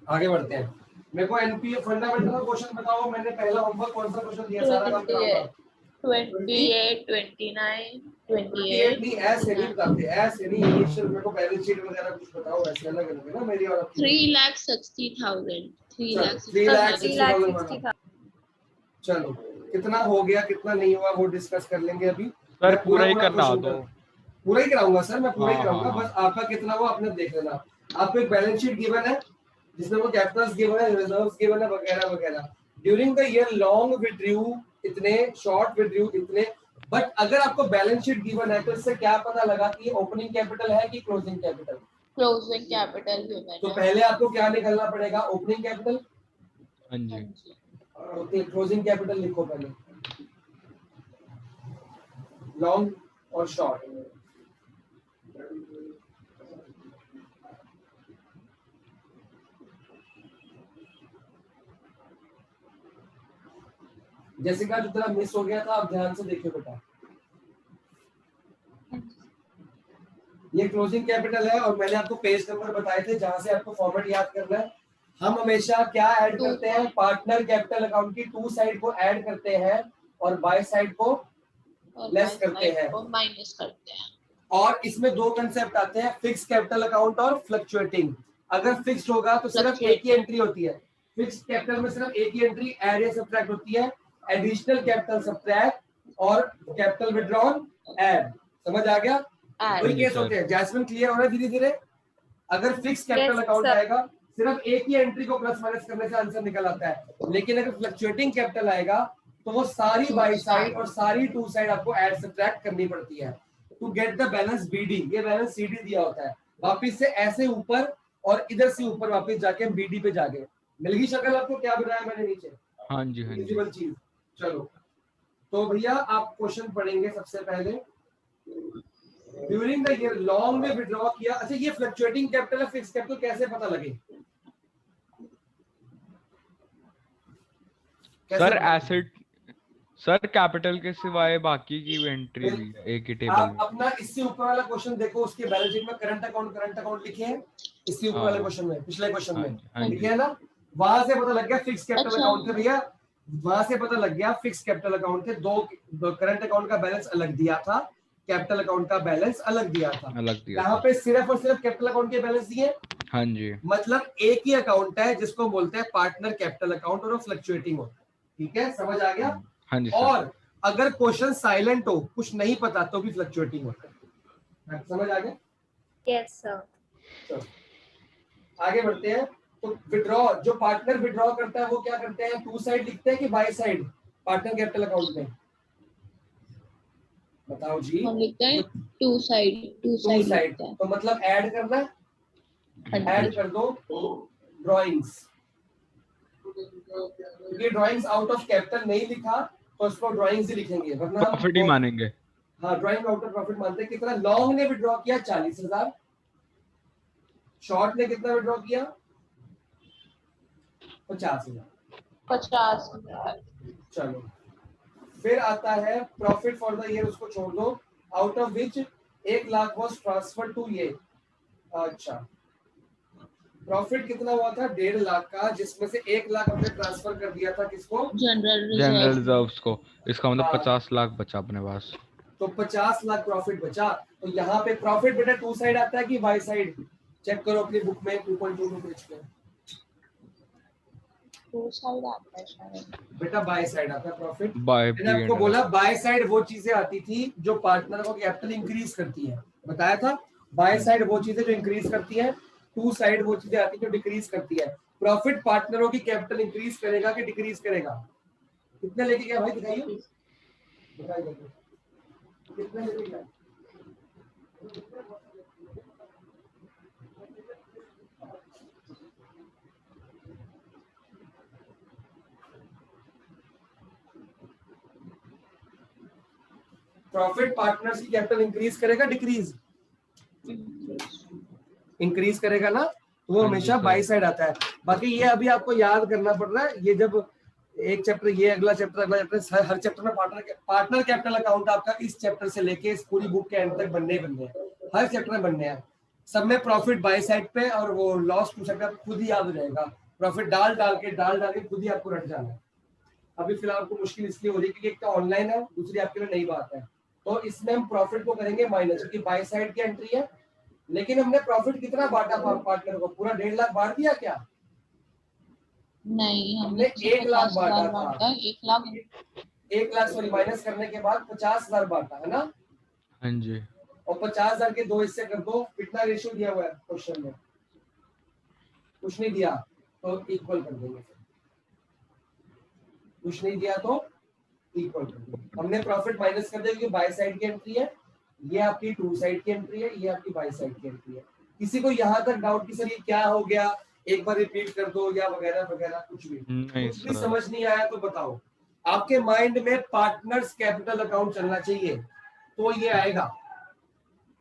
आगे बढ़ते हैं। मेरे को एनपीए फंडामेंटल क्वेश्चन बताओ, मैंने पहला होमवर्क कौन सा क्वेश्चन दिया, सारा काम कराऊंगा। 28, 29, 28 नहीं, ऐसे नहीं 29. बताते, ऐसे नहीं, इनिशियल मेरे को बैलेंस शीट वगैरह कुछ बताओ, ऐसे अलग अलग है ना मेरी और आपकी। 3,60,000. 3,60,000 चलो कितना हो गया कितना नहीं हुआ वो डिस्कस कर लेंगे अभी। सर मैं पूरा ही करा क्वेश्चन दो। पूरा ही कराऊंगा सर, मैं पूरा ही हाँ, कराऊंगा। हाँ, बस आपका कितना हुआ आपने देख लेना। आपको एक बैलेंस शीट गिवन है जिसमें वो कैपिटल्स गिवन है, रिजर्व्स गिवन है वगैरह वगैरह। During the year long withdrew इतने, शॉर्ट विड्रू इतने। बट अगर आपको बैलेंस शीट गिवन है तो इससे क्या पता लगा कि ओपनिंग कैपिटल है कि closing capital. Closing capital given तो है। पहले आपको क्या निकालना पड़ेगा, ओपनिंग कैपिटल। हाँ जी। ओके, क्लोजिंग कैपिटल लिखो पहले, लॉन्ग और शॉर्ट। जैसिका जो तेरा मिस हो गया था, आप ध्यान से देखिए बेटा। ये क्लोजिंग कैपिटल है और मैंने आपको पेज नंबर बताए थे जहां से आपको फॉर्मेट याद करना है। हम हमेशा क्या ऐड करते हैं, पार्टनर कैपिटल अकाउंट की टू साइड को ऐड करते हैं और बाय साइड को लेस करते हैं, माइनस करते हैं। और इसमें दो कंसेप्ट आते हैं, फिक्स कैपिटल अकाउंट और फ्लक्चुएटिंग। अगर फिक्स्ड होगा तो सिर्फ एक ही एंट्री होती है, फिक्स कैपिटल में सिर्फ एक ही एंट्री ऐड या सब्ट्रैक्ट होती है, एडिशनल कैपिटल सब्ट्रैक्ट और कैपिटल विड्रॉन ऐड। समझ आ गया? वही केस होते हैं। जैस्मिन क्लियर हो रहा है धीरे धीरे? अगर फिक्स कैपिटल अकाउंट आएगा सिर्फ एक ही एंट्री को प्लस माइनस करने से आंसर निकल आता है, लेकिन अगर फ्लक्चुएटिंग कैपिटल आएगा तो वो सारी बाई साइड और सारी टू साइड आपको ऐड सब्ट्रैक्ट करनी पड़ती है to get the balance BD. ये बैलेंस सीडी दिया होता है, वापिस से ऐसे ऊपर और इधर से ऊपर वापिस जाके हम बीडी पे जाके। मिल गई शक्ल आपको क्या बनाया मैंने नीचे? हाँ जी, हाँ जी। चीज। चलो तो भैया आप क्वेश्चन पढ़ेंगे सबसे पहले। ड्यूरिंग द ईयर लॉन्ग में विड्रॉ किया। अच्छा, ये फ्लक्चुएटिंग कैपिटल है फिक्स कैपिटल कैसे पता लगे? सर एसेट, सर कैपिटल के सिवाय बाकी की एंट्री भी एक ही टेबल आप में। अपना इससे ऊपर वाला क्वेश्चन देखो, उसके बैलेंस शीट में करंट अकाउंट लिखे हैं। इसके ऊपर वाले क्वेश्चन में, पिछले क्वेश्चन में लिखे है ना, वहां से पता लग गया फिक्स कैपिटल अकाउंट थे भैया। वहां से पता लग गया फिक्स कैपिटल अकाउंट थे, दो करंट अकाउंट का बैलेंस अलग दिया था, कैपिटल अकाउंट का बैलेंस अलग दिया था। यहाँ पे सिर्फ और सिर्फ कैपिटल अकाउंट के बैलेंस दिए। हाँ जी। मतलब एक ही अकाउंट है जिसको बोलते हैं पार्टनर कैपिटल अकाउंट और फ्लक्चुएटिंग होता है। ठीक है, समझ आ गया? हाँ जी। और अगर क्वेश्चन साइलेंट हो, कुछ नहीं पता, तो भी फ्लक्चुएटिंग होता है। समझ आ गया? Yes sir. आगे बढ़ते हैं। तो विड्रॉ, जो पार्टनर विड्रॉ करता है वो क्या करते हैं, टू साइड लिखते हैं कि by side partner capital account में? बताओ जी। हम लिखते हैं टू साइड। तो मतलब ऐड करना है, ऐड कर दो ड्राइंग्स। ये ड्राइंग्स आउट ऑफ कैपिटल नहीं लिखा तो इसको ड्राइंग्स ही लिखेंगे, वरना प्रॉफिट ही मानेंगे। हाँ, ड्राइंग आउट ऑफ प्रॉफिट मानते हैं। कितना लॉन्ग ने विड्रॉ किया? 40,000। शॉर्ट ने कितना विड्रॉ किया? 50,000। चलो फिर आता है प्रॉफिट फॉर द ईयर, उसको छोड़ दो। Out of which 1 lakh was transfer to ये। अच्छा, प्रॉफिट कितना हुआ था? 1.5 लाख का, जिसमें से 1 लाख हमने ट्रांसफर कर दिया था किसको? जनरल रिजर्व्स को। इसका मतलब 50 लाख बचा अपने पास। तो 50 लाख प्रॉफिट बचा। तो यहाँ पे प्रॉफिट बेटा टू साइड आता है कि बाय साइड? चेक करो अपनी बुक में 2.22 पेज पे। टू साइड आता है शायद बेटा बाय साइड आता है प्रॉफिट। बाय मैंने आपको बोला बाय साइड वो चीजें आती थी जो पार्टनर को कैपिटल इंक्रीज करती है, बताया था। बाय साइड वो चीजें जो इंक्रीज करती है, टू साइड वो चीजें आती है जो डिक्रीज करती है। प्रॉफिट पार्टनरों की कैपिटल इंक्रीज करेगा कि डिक्रीज करेगा? कितने लेके गया भाई, दिखाइए कितने लेके गया? प्रॉफिट पार्टनर्स की कैपिटल इंक्रीज करेगा डिक्रीज? इंक्रीज करेगा ना, तो वो हमेशा बाई साइड आता है। बाकी ये अभी आपको याद करना पड़ रहा है, ये जब एक चैप्टर, ये अगला चैप्टर, हर चैप्टर में पार्टनर कैपिटल अकाउंट आपका इस चैप्टर से लेके इस पूरी बुक के एंड तक बनने हैं, हर चैप्टर में बनने हैं। सब में प्रॉफिट बाय साइड पे और वो लॉस टू साइड पे आपको खुद ही याद हो जाएगा। प्रॉफिट डाल डाल के खुद ही आपको रट जाना है। अभी फिलहाल आपको मुश्किल इसलिए हो रही है क्योंकि एक तो ऑनलाइन है, दूसरी आपके लिए नई बात है। तो इसमें हम प्रॉफिट को करेंगे माइनस, क्योंकि बाय साइड की एंट्री है। लेकिन हमने प्रॉफिट कितना बांटा पार्टनर को? पूरा 1.5 लाख बांट दिया क्या? नहीं, हमने 1 लाख बांटा था। 1 लाख 1 लाख सॉरी माइनस करने के बाद 50,000 बांटा है ना। हाँ जी। और 50,000 के 2 हिस्से कर दो। कितना रेशियो दिया हुआ है क्वेश्चन में? कुछ नहीं दिया तो इक्वल कर देंगे। कुछ नहीं दिया तो इक्वल कर देंगे। हमने प्रॉफिट माइनस कर दिया क्योंकि बाय साइड की एंट्री है, ये आपकी टू साइड की एंट्री है, ये आपकी बाय साइड की एंट्री है। किसी को यहाँ तक डाउट कि सर ये क्या हो गया, एक बार रिपीट कर दो या वगैरह वगैरह? कुछ भी समझ नहीं आया तो बताओ। आपके माइंड में पार्टनर्स कैपिटल अकाउंट चलना चाहिए तो ये आएगा।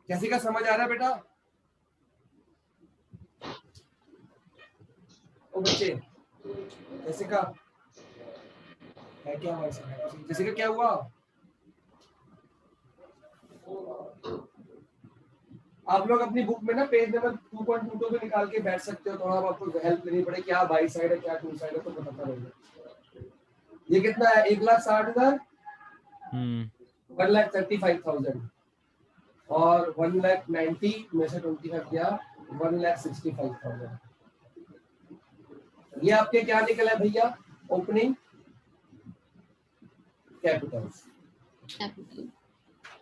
कैसे का समझ आ रहा है बेटा? ओ बच्चे, जैसे का है क्या हुआ? जैसे का क्या हुआ? आप लोग अपनी बुक में ना पेज नंबर 2.22 पे निकाल के बैठ सकते हो। थोड़ा आपको हेल्प करनी पड़े, क्या बाई साइड है क्या टू साइड है तो पता रहेगा। ये कितना है? 1,60,000 1,35,000 और 1,90,000 में से 25 किया 1,65,000। ये आपके क्या निकला है भैया? Opening capital.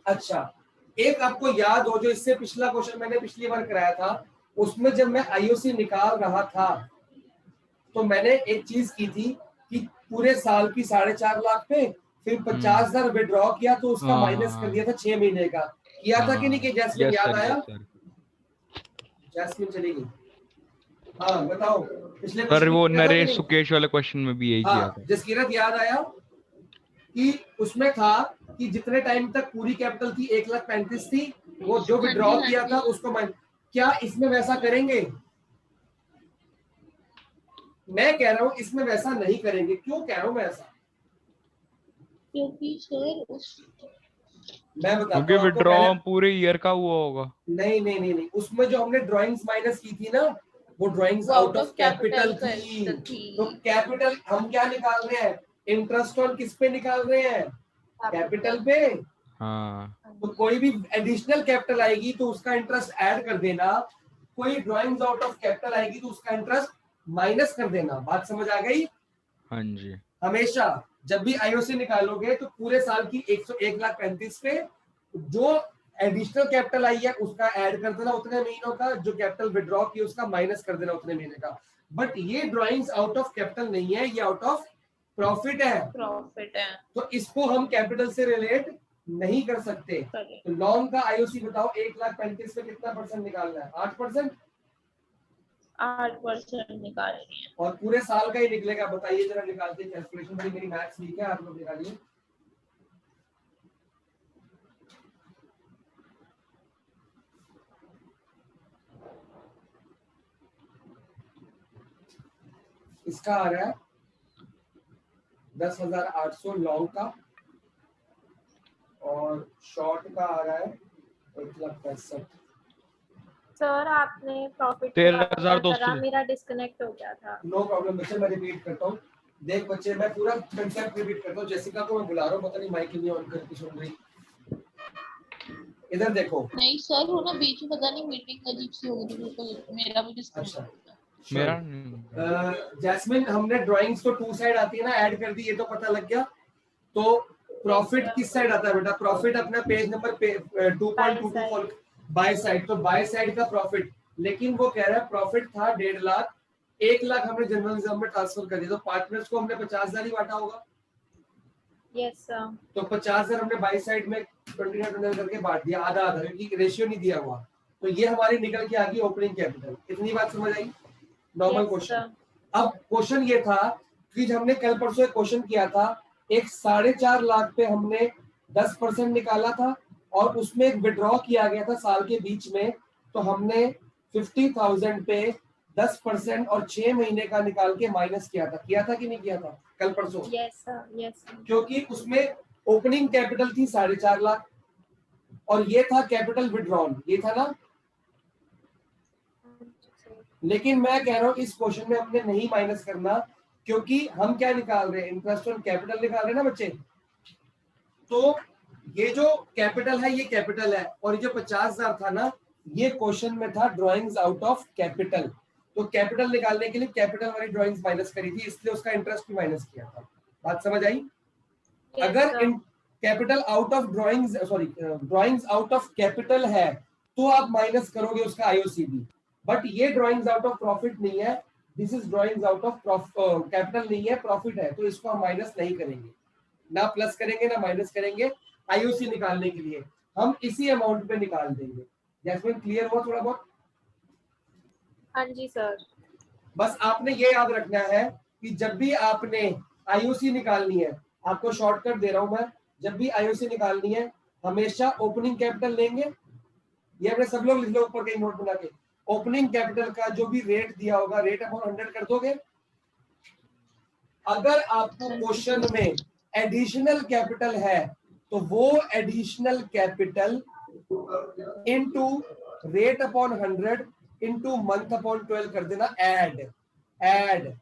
अच्छा, एक आपको याद हो जो इससे पिछला क्वेश्चन मैंने पिछली बार कराया था, उसमें जब मैं आईओसी निकाल रहा था तो मैंने एक चीज की थी कि पूरे साल की 4.5 लाख पे फिर 50,000 विड्रॉ किया तो उसका माइनस कर दिया था 6 महीने का। किया था कि नहीं? कि जैस्मिन याद आया? जैस्मिन चली गई। हाँ बताओ, पिछले सर वो नरेश सुकेश वाले क्वेश्चन में भी यही किया था। जसकीरत याद आया कि उसमें था कि जितने टाइम तक पूरी कैपिटल थी 1,35,000 थी, वो जो विड्रॉ किया था उसको क्या इसमें वैसा करेंगे? मैं कह रहा हूँ इसमें वैसा नहीं करेंगे। क्यों कह रहा हूँ मैं ऐसा? क्योंकि सर मैं बताता हूँ। क्योंकि विड्रॉ पूरे ईयर का हुआ होगा। नहीं, उसमें जो हमने ड्राइंग्स माइनस की थी ना, वो ड्राइंग्स आउट ऑफ कैपिटल थी। तो कैपिटल हम क्या निकाल रहे हैं? इंटरेस्ट ऑन किस पे निकाल रहे हैं? कैपिटल पे। हाँ। तो कोई भी एडिशनल कैपिटल आएगी तो उसका इंटरेस्ट ऐड कर देना, कोई ड्राइंग्स आउट ऑफ कैपिटल आएगी तो उसका इंटरेस्ट माइनस कर देना। बात समझ आ गई? हाँ जी। हमेशा जब भी आईओसी निकालोगे तो पूरे साल की 1,35,000 पे जो एडिशनल कैपिटल आई है उसका ऐड कर देना उतने महीनों का, जो कैपिटल विड्रॉ की उसका माइनस कर देना उतने महीने का। बट ये ड्राइंग्स आउट ऑफ कैपिटल नहीं है, ये आउट ऑफ प्रॉफिट है। तो इसको हम कैपिटल से रिलेट नहीं कर सकते। तो लॉन्ग का आईओसी बताओ, 1,35,000 में कितना परसेंट निकालना है? 8%। 8% निकालनी है और पूरे साल का ही निकलेगा। बताइए जरा, निकालते कैलकुलेशन। भाई मेरी मैथ्स ठीक है, आप लोग निकालिए। इसका आ रहा है 10,800 लॉन्ग का, और शॉर्ट का आ रहा है 1,65,000। सर आपने प्रॉफिट 13,200 मेरा डिस्कनेक्ट हो गया था। नो प्रॉब्लम बच्चे, मैं रिपीट करता हूँ। देख बच्चे, मैं पूरा कंसेप्ट रिपीट करता हूँ। जेसिका को मैं बुला रहा हूँ, पता नहीं माइक नहीं ऑन करके सुन रही। इधर देखो। नहीं सर, वो ना बीच में पता नहीं मीटिंग अजीब सी हो गई तो मेरा भी डिस्कनेक्ट हो गया। मेरा जैस्मिन, हमने ड्राइंग्स तो टू साइड आती है ना, ऐड कर दी, ये तो पता लग गया। तो प्रॉफिट किस साइड आता है बेटा? प्रॉफिट अपना पेज नंबर 2.22 बाय साइड। तो बाय साइड का प्रॉफिट, लेकिन वो कह रहा है प्रॉफिट था 1.5 लाख, 1 लाख हमने जनरल रिजर्व में ट्रांसफर कर दिया। तो पार्टनर्स को हमने 50,000 ही बांटा होगा। Yes sir. तो 50,000 हमने बाई साइड में 29 करके बांट दिया, आधा आधा, क्योंकि रेशियो नहीं दिया हुआ। तो ये हमारी निकल के आ गई ओपनिंग कैपिटल। इतनी बात समझ आई? Normal question. अब क्वेश्चन ये था कि जब हमने कल परसों एक क्वेश्चन किया था, एक 4.5 लाख पे हमने 10% निकाला था और उसमें एक विड्रॉ किया गया था साल के बीच में। तो हमने 50,000 पे 10% और 6 महीने का निकाल के माइनस किया था कि नहीं किया था कल परसों? Yes sir, yes. क्योंकि उसमें ओपनिंग कैपिटल थी 4.5 लाख और ये था कैपिटल विड्रॉन, ये था ना। लेकिन मैं कह रहा हूँ इस क्वेश्चन में हमने नहीं माइनस करना, क्योंकि हम क्या निकाल रहे हैं, इंटरेस्ट ऑन कैपिटल निकाल रहे हैं ना बच्चे। तो ये जो कैपिटल है ये कैपिटल है, और ये जो 50,000 था ना ये क्वेश्चन में था ड्राइंग्स आउट ऑफ कैपिटल। तो कैपिटल निकालने के लिए कैपिटल वाली ड्राइंग्स माइनस करी थी, इसलिए उसका इंटरेस्ट भी माइनस किया था। बात समझ आई? Yes, अगर sir. Capital out of drawings, sorry drawings out of capital है तो आप माइनस करोगे उसका आईओसीबी। बट ये ड्राइंग्स आउट ऑफ प्रॉफिट नहीं है, this is drawings out of capital नहीं है, प्रॉफिट है, तो इसको हम माइनस नहीं करेंगे, ना प्लस करेंगे ना माइनस करेंगे। आईओसी निकालने के लिए हम इसी अमाउंट पे निकाल देंगे। जैस्मिन क्लियर हुआ थोड़ा बहुत? हाँ जी सर। बस आपने ये याद रखना है कि जब भी आपने आईओसी निकालनी है, आपको शॉर्टकट दे रहा हूं मैं, जब भी आईओसी निकालनी है हमेशा ओपनिंग कैपिटल लेंगे। ये अपने सब लोग लिख लो ऊपर कहीं नोट बना के, ओपनिंग कैपिटल का जो भी रेट दिया होगा रेट अपॉन 100 कर दोगे। अगर आपको क्वेश्चन में एडिशनल कैपिटल है तो वो additional capital into rate upon 100 into month upon 12 कर देना, ऐड।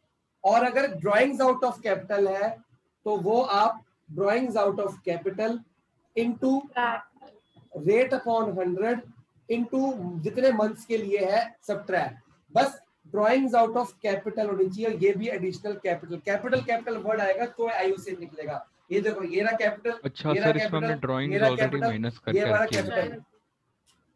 और अगर ड्राइंग्स आउट ऑफ कैपिटल है तो वो आप drawings out of capital into rate upon 100 into जितने मंथ्स के लिए है सब्ट्रैक्ट। बस ड्राइंग्स आउट ऑफ कैपिटल होनी चाहिए, ये भी एडिशनल कैपिटल, कैपिटल वर्ड आएगा तो आईओसी निकलेगा। ये देखो ये रहा कैपिटल, अच्छा ये रहा सर, इसमें हमने कैपिटल, ड्राइंग्स ये रहा ऑलरेडी कैपिटल, माइनस ये हमारा करके रखी है। कैपिटल।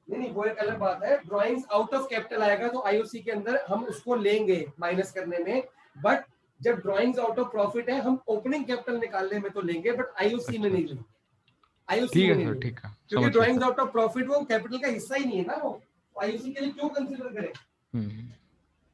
नहीं वो एक अलग बात है, ड्राइंग्स आउट ऑफ कैपिटल आएगा तो आईओसी के अंदर हम उसको लेंगे माइनस करने में, बट जब ड्राइंग्स आउट ऑफ प्रॉफिट है हम ओपनिंग कैपिटल निकालने में तो लेंगे, बट आईओसी में नहीं लेंगे। आईओसी ठीक में है नहीं सर, लेंगे ठीक है, क्योंकि समझ ड्राइंग्स गया आउट ऑफ प्रॉफिट वो कैपिटल का हिस्सा ही नहीं है ना, वो आईओसी के लिए क्यों कंसीडर करें। सर।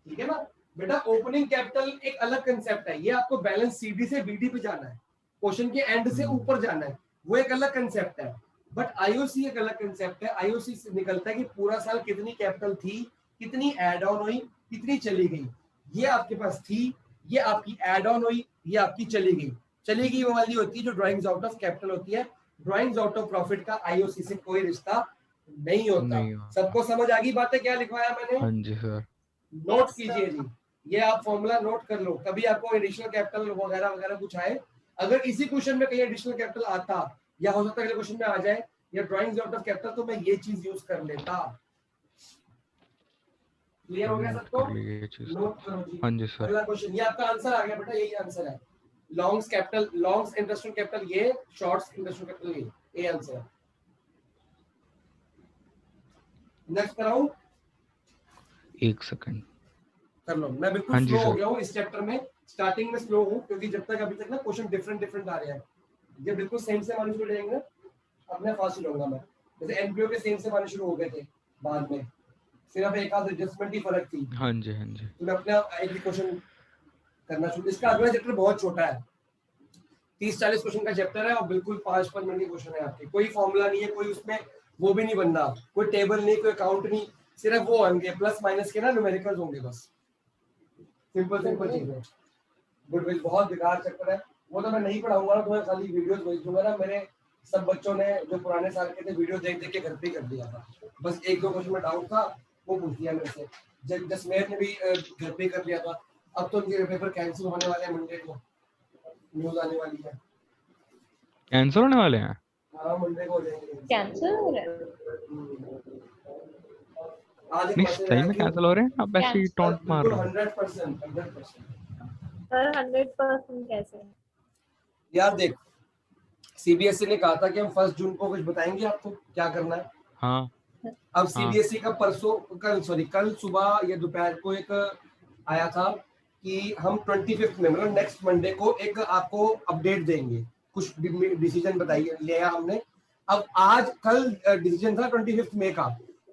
ठीक है ना बेटा, ओपनिंग कैपिटल एक अलग कंसेप्ट है, ये आपको बैलेंस सीडी से बीडी पे जाना है, क्वेश्चन के एंड से ऊपर जाना है, वो एक अलग कंसेप्ट है। बट आईओसी एक अलग कंसेप्ट है, आईओसी से निकलता है कि पूरा साल कितनी कैपिटल थी, कितनी एड ऑन हुई, कितनी चली गई। ये आपके पास थी, ये आपकी एड ऑन हुई, ये आपकी चली गई वो वाली होती है जो ड्राइंग्स आउट ऑफ कैपिटल होती है। ड्राइंग्स आउट ऑफ प्रॉफिट का आईओसी से कोई रिश्ता नहीं होता। सबको समझ आ गई बातें क्या लिखवाया मैंने? हाँ जी सर। नोट कीजिए जी, ये आप फॉर्मूला नोट कर लो, कभी आपको एडिशनल कैपिटल वगैरह वगैरह कुछ आए, अगर इसी क्वेश्चन में कहीं एडिशनल कैपिटल आता या हो सकता है अगले क्वेश्चन में आ जाए या ड्राइंग्स आउट ऑफ कैपिटल, तो मैं ये चीज यूज कर लेता। क्लियर हो गया सबको? नोट करो जी। हाँ जी सर। अगला क्वेश्चन, ये आपका आंसर आ गया बेटा, यही आंसर है। Longs capital, longs interest on capital ये, शॉर्ट्स इंटरेस्ट ऑन कैपिटल ये आंसर है। नेक्स्ट कराऊं? एक सेकंड कर लो, मैं बिल्कुल हाँ जी स्लो हो सर। गया हूँ इस चैप्टर में, स्टार्टिंग में स्लो हूँ क्योंकि जब तक अभी तक ना क्वेश्चन डिफरेंट आ रहे हैं, जब बिल्कुल सेम से आने शुरू हो जाएंगे अपने फास्ट चलूंगा मैं। जैसे एनपीओ के सेम से आने शुरू हो गए थे, बाद में सिर्फ एक आध एडजस्टमेंट ही फर्क थी, हाँ जी हाँ जी। तो मैं अपने एक ही क्वेश्चन करना शुरू। इसका अगला चैप्टर बहुत छोटा है, 30-40 क्वेश्चन का चैप्टर है और बिल्कुल 5-5 मिनट के क्वेश्चन है आपके, कोई फॉर्मूला नहीं है, कोई उसमें वो भी नहीं बनना, कोई टेबल नहीं, कोई अकाउंट नहीं, सिर्फ वो होंगे प्लस माइनस के ना न्यूमेरिकल्स होंगे, बस सिंपल चीजें। गुडविल बहुत बेकार चैप्टर है, वो तो मैं नहीं पढ़ाऊंगा ना, तुम्हें खाली वीडियोस भेज दूंगा ना। मेरे सब बच्चों ने जो पुराने साल के थे वीडियो देख के घर पे कर दिया था, बस 1-2 क्वेश्चन में डाउट था वो पूछ लिया मेरे से। जसमेर ने भी घर पे कर लिया था। अब तो उनके पेपर कैंसिल होने वाले हैं, मंडे को न्यूज आने वाली है। कैंसर होने वाले हैं? हाँ मंडे को हो जाएंगे। कैंसर हो रहा है? आज एक नहीं मैसेज सही आया में कि कैंसल हो रहे हैं, अब ऐसे ही टॉन्ट मार बिल्कुल रहे हैं। 100%। सर 100% कैसे? यार देख, सीबीएसई ने कहा था कि हम 1 जून को कुछ बताएंगे आपको क्या करना है। हाँ अब सीबीएसई का कल सुबह या दोपहर को एक आया था कि हम 25 में मतलब नेक्स्ट मंडे को एक आपको अपडेट देंगे, कुछ डिसीजन बताइए लिया हमने। अब आज कल डिसीजन था 25 मई का,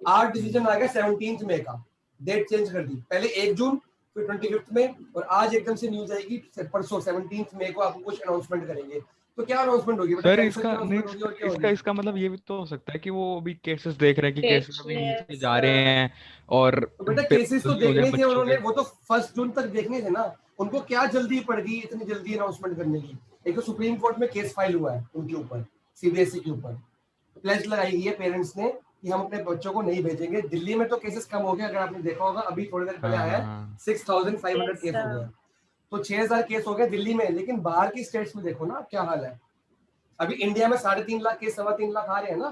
आज डिसीजन आ गया 17 मई का, डेट चेंज कर दी, पहले 1 जून फिर 25 में, और आज एकदम से न्यूज आएगी परसों 17 मई को आपको कुछ अनाउंसमेंट करेंगे। तो क्या अनाउंसमेंट होगी सर? इसका नहीं, इसका मतलब ये भी तो हो सकता है कि वो अभी केसेस देख रहे हैं कि केसेस अभी नीचे जा रहे हैं, और तो बेटा केसेस तो देखने थे उन्होंने, वो तो 1 जून तक देखने थे ना, उनको क्या जल्दी पड़ गई इतनी जल्दी अनाउंसमेंट करने की। एक तो सुप्रीम कोर्ट में केस फाइल हुआ है उनके ऊपर, सीबीएसई के ऊपर प्लेज लगाई गई है पेरेंट्स ने कि हम अपने बच्चों को नहीं भेजेंगे। दिल्ली में तो केसेस कम हो गए, अगर आपने देखा होगा अभी थोड़ी देर पहले आया है हाँ 6500 Yes, केस हो sir. गया, तो 6000 केस हो गए दिल्ली में। लेकिन बाहर की स्टेट्स में देखो ना क्या हाल है। अभी इंडिया में 3.5 लाख केस 3.25 लाख आ रहे हैं ना,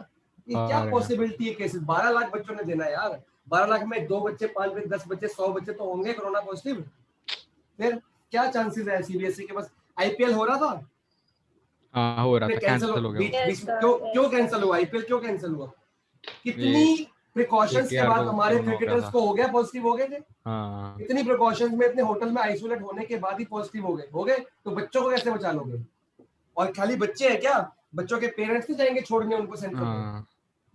ये क्या आ रहे हैं। पॉसिबिलिटी है केसेस? 12 लाख बच्चों ने देना है यार, 12 लाख में 2 बच्चे 5 बच्चे 10 बच्चे 100 बच्चे तो होंगे कोरोना पॉजिटिव। फिर क्या चांसेस है सीबीएसई के पास? आईपीएल हो रहा था, हाँ हो रहा था, कैंसिल कैंसिल हो गया वो। बीच Yes, बीच में sir. क्यों Yes, क्यों sir. कैंसिल हुआ? आईपीएल क्यों कैंसिल हुआ? ये कितनी प्रिकॉशंस के केकेआर बाद को हमारे कोरोना हो गया क्रिकेटर्स था। को हो गया, पॉजिटिव हो गए थे। हाँ इतनी प्रिकॉशंस में इतने होटल में आइसोलेट होने के बाद ही पॉजिटिव हो गए, तो बच्चों को कैसे बचा लोगे? और खाली बच्चे हैं क्या, बच्चों के पेरेंट्स नहीं जाएंगे छोड़ने उनको सेंटर पे, हाँ, है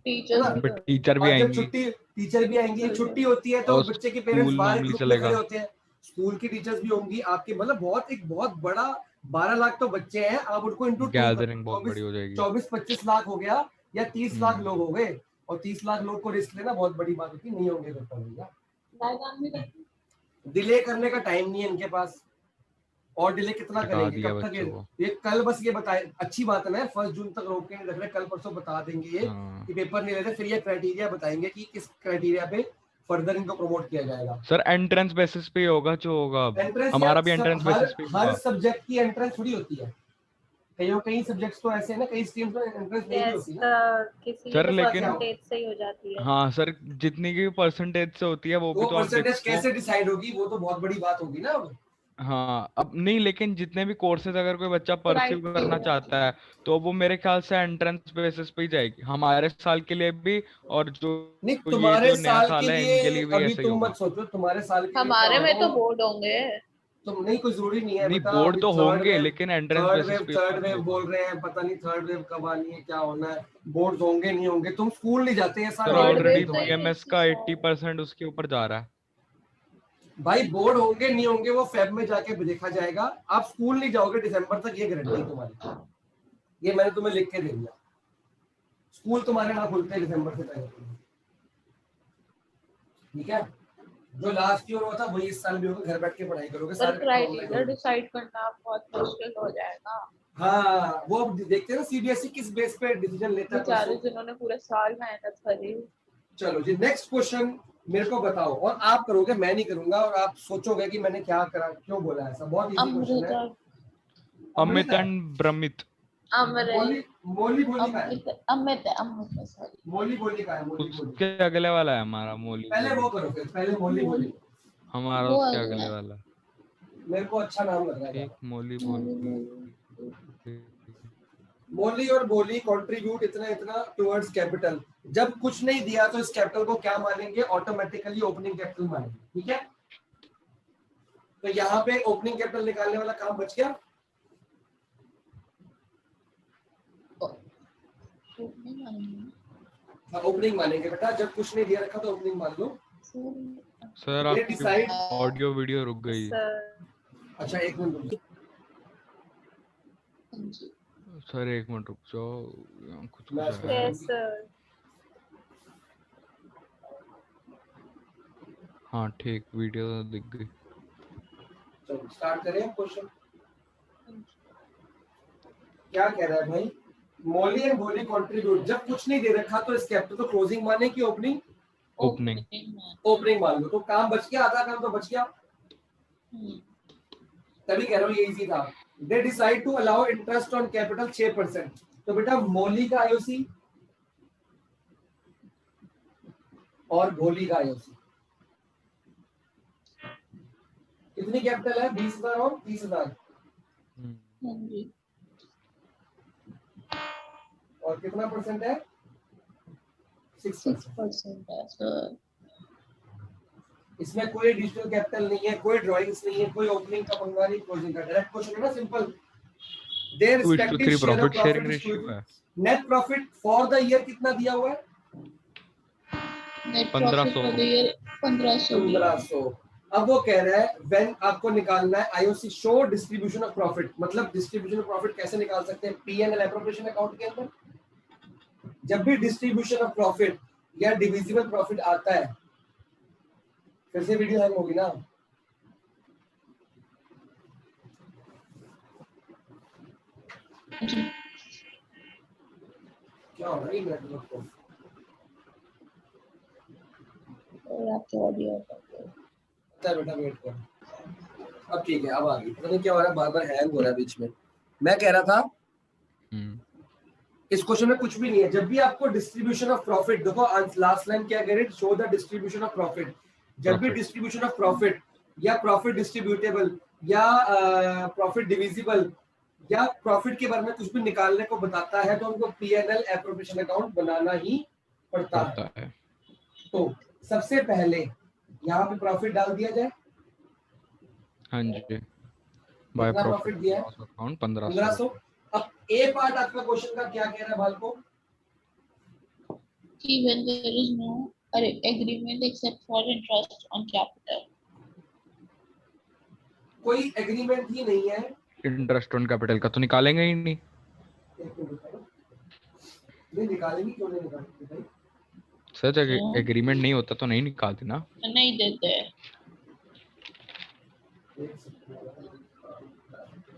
टीचर्स ना? भी बट तो टीचर भी और जब आएंगी छुट्टी, टीचर भी आएंगी, छुट्टी होती है तो और बच्चे के पेरेंट्स स्कूल बाहर एक नॉर्मली ग्रुप में चलेगा। खड़े होते हैं, स्कूल की टीचर्स भी होंगी आपके, मतलब बहुत बड़ा 12 लाख तो बच्चे हैं, आप उनको इंटू 2 गैदरिंग बहुत बड़ी 24 हो जाएगी। 24-25 लाख हो गया, या 30 लाख हम्म। लोग हो गए। और 30 लाख लोग को रिस्क लेना बहुत बड़ी बात होती, नहीं होंगे घर पर भैया। डिले करने का टाइम नहीं है इनके पास, और डिले कितना हटा करेंगे, दिया कब तक? बच्चों को। ये कल बस ये बताए, अच्छी बात है ना, 1 जून तक रोक के रख रहे, कल परसों बता देंगे ये हाँ कि पेपर नहीं लेते, फिर ये क्राइटेरिया बताएंगे कि किस क्राइटेरिया पे फर्दर इनको प्रमोट किया जाएगा। सर एंट्रेंस बेसिस पे ही होगा जो होगा, अब एंट्रेंस या हमारा भी एंट्रेंस हर बेसिस पे ही हर होगा। सब्जेक्ट की एंट्रेंस थोड़ी होती है, कई सब्जेक्ट्स तो ऐसे है ना, कई स्ट्रीम्स में एंट्रेंस नहीं भी Yes, होती ना। sir. किसी सर की उसका क्या लेकिन होगा? परसेंटेज से ही हो जाती है. हाँ सर, जितनी की परसेंटेज से होती है वो भी वो तो आप परसेंटेज देखो। कैसे डिसाइड होगी, वो तो बहुत बड़ी बात होगी ना अब। हाँ अब नहीं, लेकिन जितने भी कोर्सेज अगर कोई बच्चा परस्यू करना क्राइटेरिया चाहता है तो वो मेरे ख्याल से एंट्रेंस बेसिस पे ही जाएगी, हमारे साल के लिए भी, और जो नहीं, ये तुम्हारे जो नया साल के साल है लिए इनके लिए भी अभी ऐसा ही तुम होगा। मत सोचो, तुम्हारे साल के लिए क्या हमारे में होगा तो वो, बोर्ड होंगे। तुम नहीं, कोई जरूरी नहीं है नहीं बेटा। बोर्ड अभी तो थर्ड होंगे वेव, लेकिन एंट्रेंस थर्ड बेसिस वेव पे थर्ड ही वेव होगा। बोल रहे हैं, पता नहीं थर्ड वेव कब आनी है, क्या होना है, बोर्ड होंगे नहीं होंगे, तुम स्कूल नहीं जाते, ऐसा सर नहीं है थर्ड तुम्हें वेव ऑलरेडी का ही बीएमएस का 80% उसके ऊपर जा रहा है। भाई बोर्ड होंगे नहीं होंगे वो फेब में जाके देखा जाएगा, आप स्कूल नहीं जाओगे दिसंबर तक, ये गारंटी तुम्हारी, ये मैंने तुम्हें लिख के दे दिया। स्कूल तुम्हारे ना खुलते हैं दिसंबर से पहले, ठीक है? जो लास्ट ईयर हुआ था वही इस साल भी होगा, घर बैठ के पढ़ाई करोगे, पर सारे पेपर ऑनलाइन क्राइटेरिया होंगे। डिसाइड करना बहुत मुश्किल हो जाएगा। हाँ, वो अब देखते हैं ना सीबीएसई किस बेस पे डिसीजन लेता है बेचारे परसों। जिन्होंने पूरे साल मेहनत करी। चलो जी, नेक्स्ट क्वेश्चन मेरे को बताओ, और आप करोगे, मैं नहीं करूंगा, और आप सोचोगे कि मैंने क्या करा, क्यों बोला ऐसा। बहुत इजी क्वेश्चन है। अमृता अमित अमृता है, एंड ब्रमित। मोली मोली बोली का है, अमृत अमित अमृत सॉरी। मोली बोली का है, मोली बोली। उसके अगले वाला है हमारा मोली पहले वो बोली। करो, फिर पहले मोली बोली। हमारा वो उसके अगला अगले है। वाला। मेरे को अच्छा नाम लग रहा है ठीक ज्यादा। मोली मोली बोली। बोली। मोली और बोली कंट्रीब्यूट इतना इतना टुवर्ड्स कैपिटल। जब कुछ नहीं दिया तो इस कैपिटल को क्या मानेंगे? ऑटोमेटिकली ओपनिंग कैपिटल मानेंगे, ठीक है? तो यहाँ पे ओपनिंग कैपिटल निकालने वाला काम बच गया। ओपनिंग मानेंगे बेटा, जब कुछ नहीं दिया रखा तो ओपनिंग मान लो। सर ये आपकी डिसाइड, ऑडियो वीडियो रुक Yes, गई। sir. अच्छा एक मिनट रुक सर एक मिनट रुक जाओ, कुछ मैं कुछ इसको- है। Yes, sir. हाँ ठीक, वीडियो तो दिख गई। चलो स्टार्ट करें क्वेश्चन। क्या कह रहा है भाई? मोली एंड बोली कंट्रीब्यूट, जब कुछ नहीं दे रखा तो इस कैपिटल को क्लोजिंग माने कि ओपनिंग? ओपनिंग। ओपनिंग मान लो, तो काम बच गया, आधा काम तो बच गया। तभी कह रहा हूँ ये इजी था। They decide to allow interest on capital 6%। तो बेटा मोली का आईओसी और भोली का आईओसी कितनी कैपिटल है? 20,000 और 30,000, और कितना परसेंट है? 6%। 6% है सर। इसमें कोई डिजिटल कैपिटल नहीं है, कोई ड्राइंग्स नहीं है, कोई ओपनिंग का पंगा नहीं, क्लोजिंग का। डायरेक्ट क्वेश्चन है ना, simple. There 2:3 respective share of profit sharing profit ratio है। Net profit for the year कितना दिया हुआ है? Net 1500। Profit for the year 1500 दिया। 1500। अब वो कह रहा है व्हेन आपको निकालना है IOC show distribution of profit, मतलब डिस्ट्रीब्यूशन ऑफ प्रॉफिट कैसे निकाल सकते हैं? पीएनएल एप्रोप्रिएशन अकाउंट के अंदर जब भी डिस्ट्रीब्यूशन ऑफ प्रॉफिट या डिविजिबल प्रॉफिट आता है, फिर से वीडियो हैंग होगी ना। क्या हो रहा है नेटवर्क को? तो आप ऑडियो चल बेटा वेट कर। अब ठीक है, अब आ गई। पता नहीं क्या हो रहा है, बार बार हैंग हो रहा है बीच में। मैं कह रहा था इस क्वेश्चन में कुछ भी नहीं है। जब भी आपको डिस्ट्रीब्यूशन ऑफ प्रॉफिट, देखो लास्ट लाइन क्या कह रही है, show the distribution of profit. जब भी डिस्ट्रीब्यूशन ऑफ प्रॉफिट या प्रॉफिट डिस्ट्रीब्यूटेबल या प्रॉफिट डिविजिबल या प्रॉफिट के बारे में कुछ भी निकालने को बताता है तो उनको पीएनएल एप्रोप्रिएशन अकाउंट बनाना ही पड़ता है। तो सबसे पहले यहाँ पे प्रॉफिट डाल दिया जाए। हाँ जी, बाय प्रॉफिट दिया है अकाउंट 1500। अब ए पार्ट आपका क्वेश्चन का क्या कह रहा है बाल को, कि when there is no agreement except for interest on capital, कोई एग्रीमेंट ही नहीं है। इंटरेस्ट ऑन कैपिटल का तो निकालेंगे ही नहीं। नहीं निकालेंगे, क्यों नहीं निकालेंगे भाई? सच एग्रीमेंट नहीं होता तो नहीं निकालते ना, नहीं देते हैं।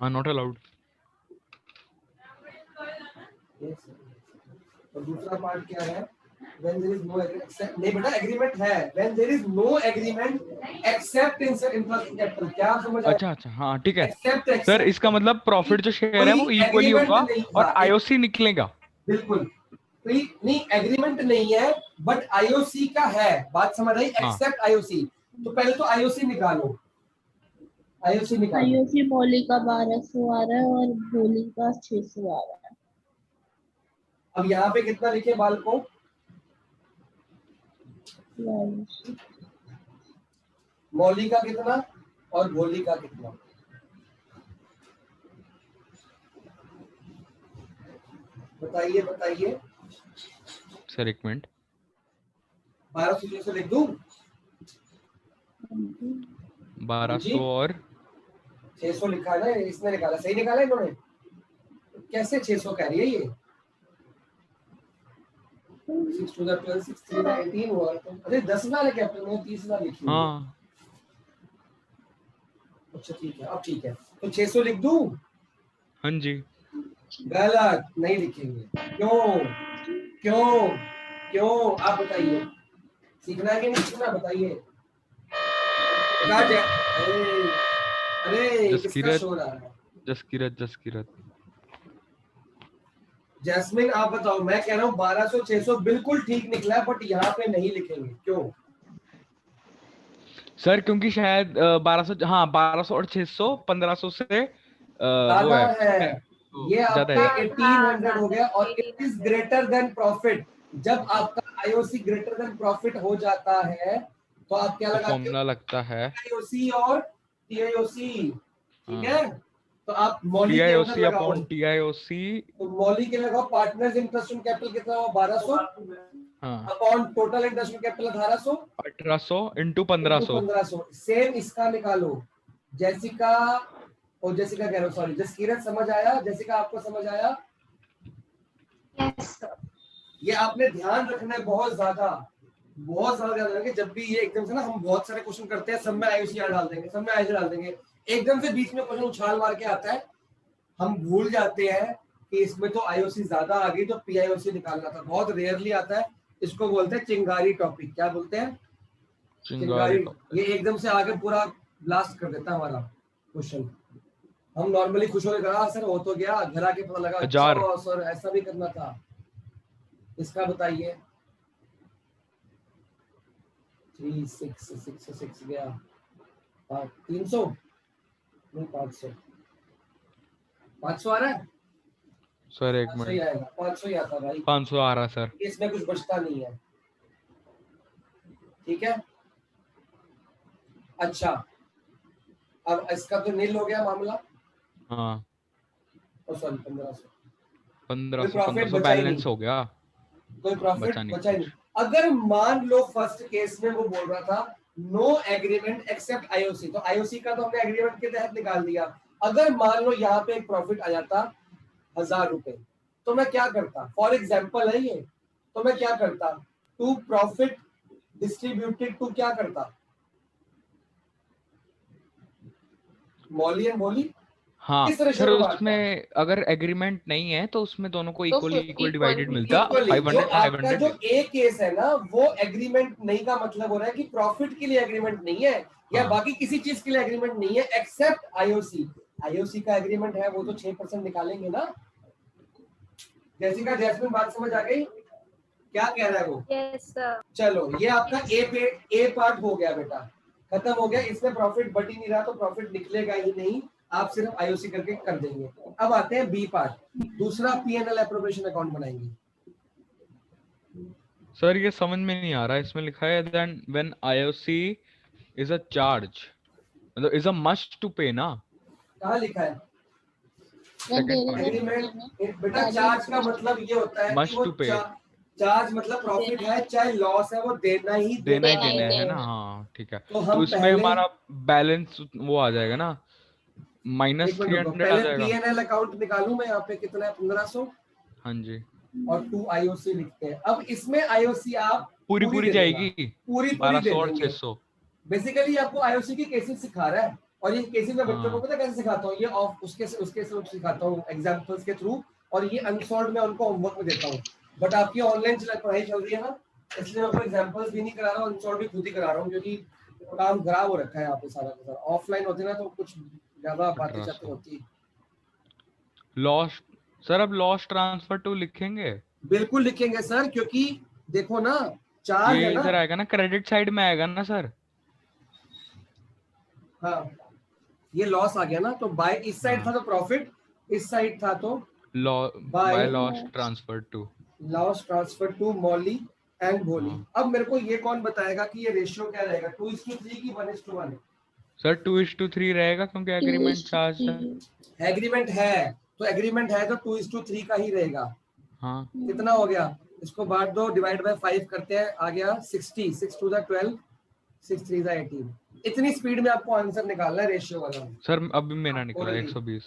हाँ, नॉट अलाउड। और दूसरा पार्ट क्या है, when there is no agreement, नहीं बेटा एग्रीमेंट है, when there is no agreement except in interest capital। क्या आप समझ आए? अच्छा, हाँ ठीक है Except सर, इसका मतलब प्रॉफिट जो शेयर है वो इक्वली होगा और आईओसी निकलेगा। बिल्कुल नहीं, एग्रीमेंट नहीं है बट आईओसी का है। बात समझ आई? Accept IOC. तो पहले तो आईओसी निकालो। आईओसी मौली का 1200 आ रहा है और भोली का 600 आ रहा है। अब यहाँ पे कितना लिखे बाल को, मौली का कितना और भोली का कितना? बताइए सर एक मिनट, 1200 लिख दूं? 1200 और 600 लिखा है ना, इसने निकाला, सही निकाला इन्होंने। कैसे 600 कह रही है ये? 6 to the 12, 6 3 18 हुआ तो अरे 10,000 है कैपिटल में, 30,000 लिखी। हाँ अच्छा ठीक है, अब ठीक है तो 600 लिख दूं? हाँ जी, गलत, नहीं लिखेंगे। क्यों आप बताइए, सीखना है कि नहीं सीखना, बताइए। अरे किसका शोर आ रहा है? जसकीरत जैस्मिन आप बताओ। मैं कह रहा हूँ 1200 600 बिल्कुल ठीक निकला है बट यहाँ पे नहीं लिखेंगे, क्यों? सर क्योंकि शायद 1200, हाँ 1200 और 600 1500 से वो ज्यादा है, ये ज्यादा आपका है। 1800 हो गया और it is greater than profit. जब आपका आईओसी ग्रेटर देन प्रॉफिट हो जाता है तो आप क्या लगाते हो? फॉर्मूला लगता है आईओसी और टीआईओसी, ठीक है? तो आप मौली के टीआईओसी अंदर लगाओ, अपॉन टीआईओसी, तो मौली के लगाओ पार्टनर्स इंटरेस्ट ऑन कैपिटल कितना हुआ 1200 upon total interest on capital 1800 into 1500। Same इसका निकालो। जैसिका कह रहा हूँ, सॉरी जसकीरत, समझ आया? जैसिका आपको समझ आया? Yes sir. ये आपने ध्यान रखना है बहुत ज्यादा ध्यान रखेंगे। जब भी ये एकदम से ना, हम बहुत सारे क्वेश्चन करते हैं, सब में आईओसी डाल देंगे, सब में आईओसी डाल देंगे, एकदम से बीच में क्वेश्चन उछाल मार के आता है, हम भूल जाते हैं कि इसमें तो आईओसी ज्यादा आ गई तो पीआईओसी निकालना था। बहुत रेयरली आता है, इसको बोलते हैं चिंगारी टॉपिक। क्या बोलते हैं? चिंगारी। ये एकदम से आगे पूरा ब्लास्ट कर देता है हमारा क्वेश्चन। हम नॉर्मली खुश होकर कहा सर हो तो गया, घर आके पता लगा अच्छा सर ऐसा भी करना था। इसका बताइए। 366 गया 300 नहीं 500 आ रहा है सर एक मिनट, 500 ही आता भाई, 500 आ रहा सर। इसमें कुछ बचता नहीं है, ठीक है? अच्छा अब इसका तो नील हो गया मामला। हाँ सॉरी 1500 1500 बैलेंस हो गया, कोई प्रॉफिट बचा नहीं। अगर मान लो फर्स्ट केस में वो बोल रहा था नो एग्रीमेंट एक्सेप्ट आईओसी, तो आईओसी का तो हमने एग्रीमेंट के तहत निकाल दिया। अगर मान लो यहाँ पे एक प्रॉफिट आ जाता 1000 रुपए, तो मैं क्या करता? फॉर एग्जाम्पल है ये, तो मैं क्या करता? टू प्रॉफिट डिस्ट्रीब्यूटेड टू क्या करता? मौली एंड बोली। हाँ किस रेशियो सर, में बांटता है? उसमें अगर एग्रीमेंट नहीं है तो उसमें दोनों को तो इक्वल फिर इक्वल equal डिवाइडेड मिलता, इक्वली। 500 जो आपका 500। जो ए केस है ना, वो एग्रीमेंट नहीं का मतलब हो रहा है कि प्रॉफिट के लिए एग्रीमेंट नहीं है या हाँ। बाकी किसी चीज के लिए एग्रीमेंट नहीं है, एक्सेप्ट आईओसी। आईओसी का एग्रीमेंट है, वो तो 6% निकालेंगे ना। जैसिका, जैस्मिन बात समझ आ गई क्या कह रहा है वो? Yes, sir. चलो, ये आपका ए पार्ट हो गया बेटा, खत्म हो गया। इसमें प्रॉफिट बट ही नहीं रहा तो प्रॉफिट निकलेगा ही नहीं, आप सिर्फ आईओसी करके कर देंगे। अब आते हैं बी पार्ट, दूसरा पीएनएल एप्रोप्रिएशन अकाउंट बनाएंगे। सर ये समझ में नहीं आ रहा, इसमें लिखा है then when IOC is a charge, मतलब is a must to pay ना। कहाँ लिखा है when there is an agreement? agreement, बेटा value चार्ज का is मतलब ये होता है कि मस्ट वो टू पे, चार्ज मतलब प्रॉफिट है चाहे लॉस है, वो देना ही देना ही देना ही देना है ना। देना। हाँ ठीक है, तो तो हम इसमें पहले, हमारा बैलेंस वो आ जाएगा ना, माइनस एक मिनट रुको, 300 आ पहले जाएगा। पीएनएल अकाउंट निकालूं मैं, यहाँ पे कितना है 1500 हाँ जी, और 2 आईओसी लिखते हैं। अब इसमें आईओसी आप पूरी पूरी दे देना, जाएगी, पूरी दे 1200 और देंगे। 600। बेसिकली आपको आईओसी की केसेस सिखा रहा है, और ये केसेस मैं बच्चों को हाँ पता कैसे सिखाता हूँ, ये ऑफ उसके थ्रू सिखाता हूँ, एग्जांपल्स के थ्रू, और ये अनसॉल्व मैं उनको होमवर्क में देता हूँ। बट आपकी ऑनलाइन पढ़ाई चल रही है ना, इसलिए मैं आपको एग्जांपल्स भी नहीं करा रहा हूँ, अनसॉल्व भी खुद ही करा रहा हूँ, क्योंकि काम खराब हो रखा है यहाँ पे सारा का सारा। ऑफलाइन होते ना तो कुछ ज्यादा बातें चातें 1800 होती। लॉस। सर अब लॉस ट्रांसफर टू लिखेंगे? बिल्कुल लिखेंगे सर, क्योंकि देखो ना, चार्ज ये है ना। इधर आएगा ना, क्रेडिट साइड में आएगा ना सर। हाँ, ये लॉस आ गया ना, तो बाय इस साइड था हाँ, तो प्रॉफिट, इस साइड था तो by by loss transfer to. Loss transfer to Molly and Bholi. हाँ अब मेरे को ये कौन बताएगा कि ये रेशियो क्या रहेगा, 2:3 की 1:1? सर 2:3 रहेगा क्योंकि एग्रीमेंट चार्ज है। एग्रीमेंट है तो एग्रीमेंट है तो 2:3 का ही रहेगा। हाँ कितना हो गया, इसको बांट दो, डिवाइड बाय 5 करते हैं, आ गया 60, 6 2 12, 6 3 18। इतनी स्पीड में आपको आंसर निकालना है रेशियो वाला। सर अभी मेरा निकला Orally. 120।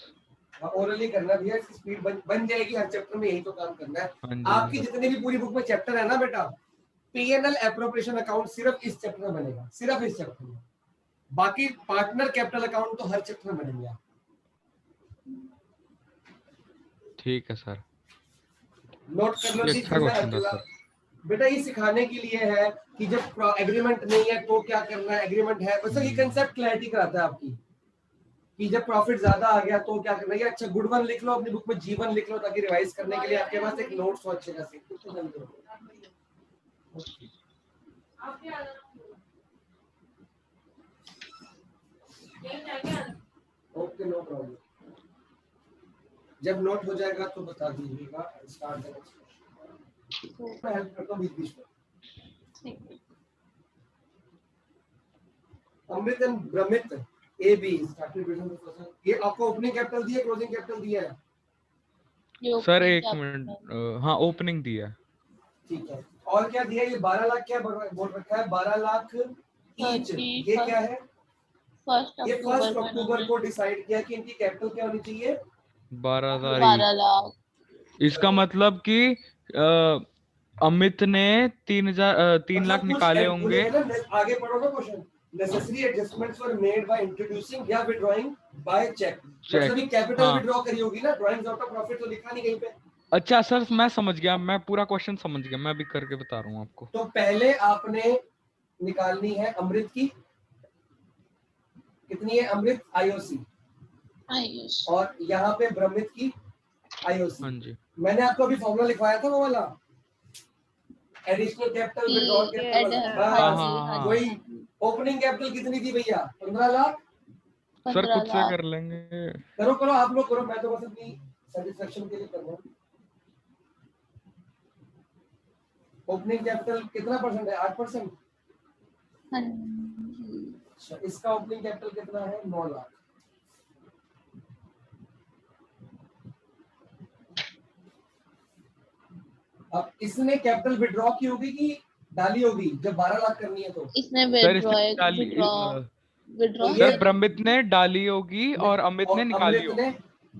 ओरली करना भी है, स्पीड बन जाएगी हर चैप्टर में, यही तो काम करना है। हाँ जी आपकी सर। जितनी भी पूरी बुक में चैप्टर है ना बेटा, पीएनएल एप्रोप्रिएशन अकाउंट सिर्फ इस चैप्टर में बनेगा, सिर्फ इस चैप्टर में। बाकी पार्टनर कैपिटल अकाउंट तो हर चैप्टर में बनेंगे। ठीक है सर, नोट कर लो ये जी। अच्छा क्वेश्चन था सर। बेटा ये सिखाने के लिए है कि जब एग्रीमेंट नहीं है तो क्या करना है, एग्रीमेंट है, बस ये कंसेप्ट क्लैरिटी कराता है आपकी कि जब प्रॉफिट ज्यादा आ गया तो क्या करना है। अच्छा, गुड वन लिख लो अपनी बुक में, जीवन लिख लो, ताकि रिवाइज करने के लिए आपके पास एक नोट्स हो अच्छे खासे। Okay, no problem. जब नोट हो जाएगा तो बता दीजिएगा। स्टार्ट द नेक्स्ट, मैं हेल्प करता हूँ बीच में। Amrit and Brahmit A B starting business. ये आपको ओपनिंग कैपिटल दिया, क्लोजिंग कैपिटल दिया है? सर एक मिनट, हाँ ओपनिंग दिया है। ठीक है, और क्या दिया? ये 12 लाख क्या बोल रखा है, 12 लाख ईच। ये क्या है? ये 1 अक्टूबर को डिसाइड किया कि इनकी कैपिटल क्या होनी चाहिए, 12,000। 12 लाख। इसका मतलब कि अमित ने 3 लाख निकाले होंगे। आगे पढ़ो ना question. Necessary adjustments were made by introducing या विड्रॉइंग बाय चेक। मतलब ये कैपिटल हाँ विड्रॉ करी होगी ना, ड्राइंग्स आउट ऑफ प्रॉफिट तो लिखा नहीं कहीं पे। अच्छा सर, मैं समझ गया, मैं पूरा क्वेश्चन समझ गया, मैं अभी करके बता रहा हूँ आपको। तो पहले आपने निकालनी है अमृत की, कितनी है अमृत आईओसी, और यहाँ पे ब्रह्मित की आईओसी। हाँ जी, मैंने आपको अभी फॉर्मूला लिखवाया था वो वाला, एडिशनल कैपिटल विड्रॉल कैपिटल। हाँ हाँ वही। ओपनिंग कैपिटल कितनी थी भैया? 15 लाख। सर खुद से कर लेंगे। करो करो, आप लोग करो, मैं तो बस अपनी सेटिस्फेक्शन के लिए कर रहा हूँ। ओपनिंग कैपिटल कितना परसेंट है? 8%। अच्छा, इसका ओपनिंग कैपिटल कितना है? 9 लाख। अब इसने कैपिटल विड्रॉ की होगी कि डाली होगी? जब 12 लाख करनी है तो इसने विड्रॉ सर ब्रह्मित ने डाली होगी और अमित ने निकाली होगी।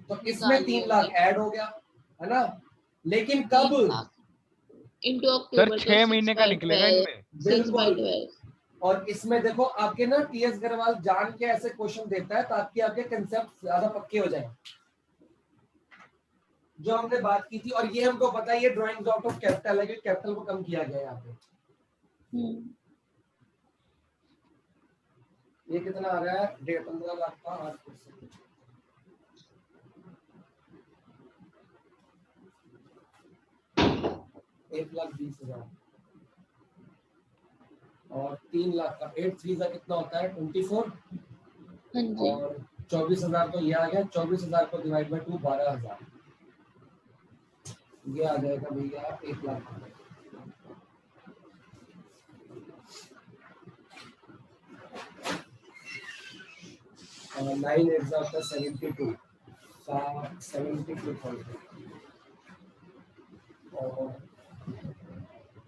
तो इसमें 3 लाख ऐड हो गया है ना। लेकिन कब? इनटू सर अक्टूबर 6 महीने का निकलेगा इनमें। बिल्कुल। और इसमें देखो आपके ना टीएस अग्रवाल जान के ऐसे क्वेश्चन देता है ताकि आपके कंसेप्ट ज्यादा पक्के हो जाए, जो हमने बात की थी। और ये हमको पता है ये ड्राइंग आउट ऑफ कैपिटल है, क्योंकि कैपिटल को कम किया गया है यहाँ पे। ये कितना आ रहा है? 15 लाख का 8%, 1,20,000 और 3 लाख का 8 का कितना होता है? 24। हाँ जी। और 24,000 तो ये आ गया, 24,000 को डिवाइड बाय 2 12,000, ये आ जाएगा भैया 1 लाख। 9 8 होता है 72, 72,000 और